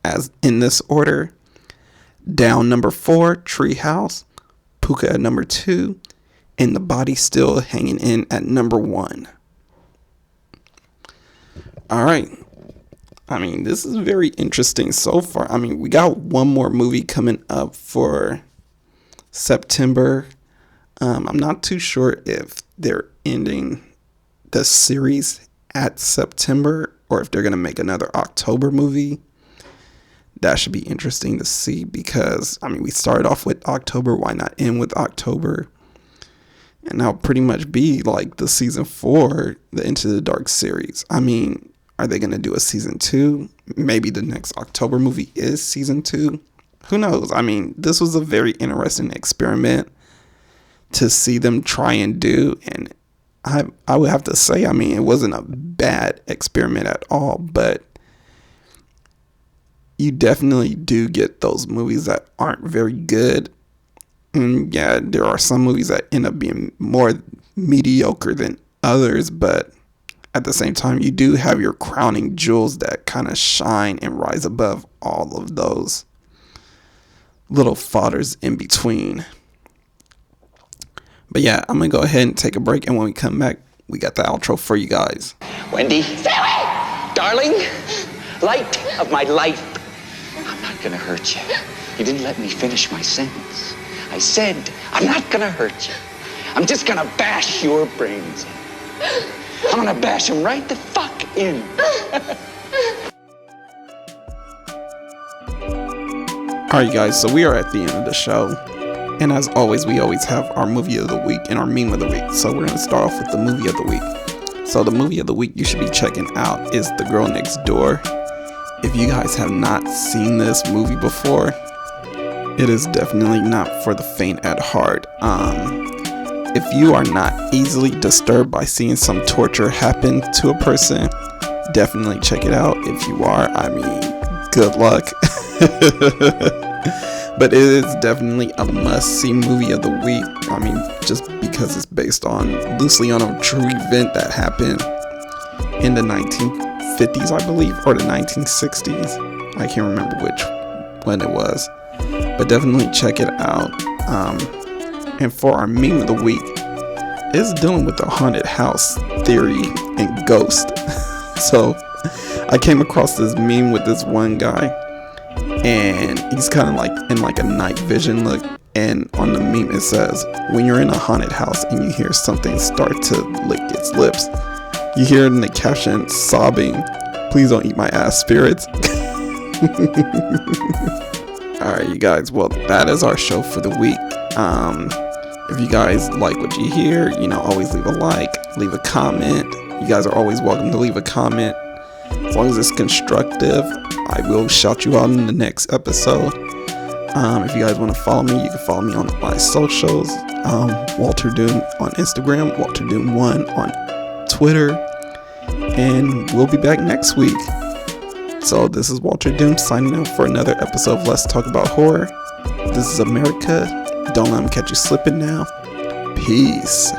as in this order. Down number 4, Treehouse, Puka at number 2, and The Body Still hanging in at number 1. All right. I mean, this is very interesting so far. I mean, we got one more movie coming up for September. I'm not too sure if they're ending the series at September or if they're going to make another October movie. That should be interesting to see because, I mean, we started off with October. Why not end with October? And that'll pretty much be like the season 4, the Into the Dark series. I mean, are they going to do a season 2? Maybe the next October movie is season 2. Who knows? I mean, this was a very interesting experiment to see them try and do. And I would have to say, I mean, it wasn't a bad experiment at all. But you definitely do get those movies that aren't very good. And yeah, there are some movies that end up being more mediocre than others, but at the same time, you do have your crowning jewels that kind of shine and rise above all of those little fodders in between. But yeah, I'm going to go ahead and take a break, and when we come back, we got the outro for you guys. Wendy, darling, light of my life, I'm not gonna hurt you. You didn't let me finish my sentence. I said, I'm not gonna hurt you. I'm just gonna bash your brains in. I'm gonna bash them right the fuck in. Alright guys, so we are at the end of the show. And as always, we always have our movie of the week and our meme of the week. So we're going to start off with the movie of the week. So the movie of the week you should be checking out is The Girl Next Door. If you guys have not seen this movie before, it is definitely not for the faint at heart. If you are not easily disturbed by seeing some torture happen to a person, definitely check it out. If you are, I mean, good luck. But it is definitely a must-see movie of the week. I mean, just because it's based loosely on a true event that happened in the 1950s, I believe, or the 1960s. I can't remember when it was. But definitely check it out. And for our meme of the week, it's dealing with the haunted house theory and ghost. So I came across this meme with this one guy, and he's kind of like in like a night vision look, and on the meme it says, when you're in a haunted house and you hear something start to lick its lips, you hear in the caption sobbing, please don't eat my ass, spirits. Alright, you guys, well, that is our show for the week. If you guys like what you hear, always leave a like, leave a comment. You guys are always welcome to leave a comment. As long as it's constructive, I will shout you out in the next episode. If you guys want to follow me, you can follow me on my socials. Walterdoom on Instagram, Walterdoom1 on Twitter. And we'll be back next week. So this is Walterdoom signing out for another episode of Let's Talk About Horror. This is America. Don't let them catch you slipping now. Peace.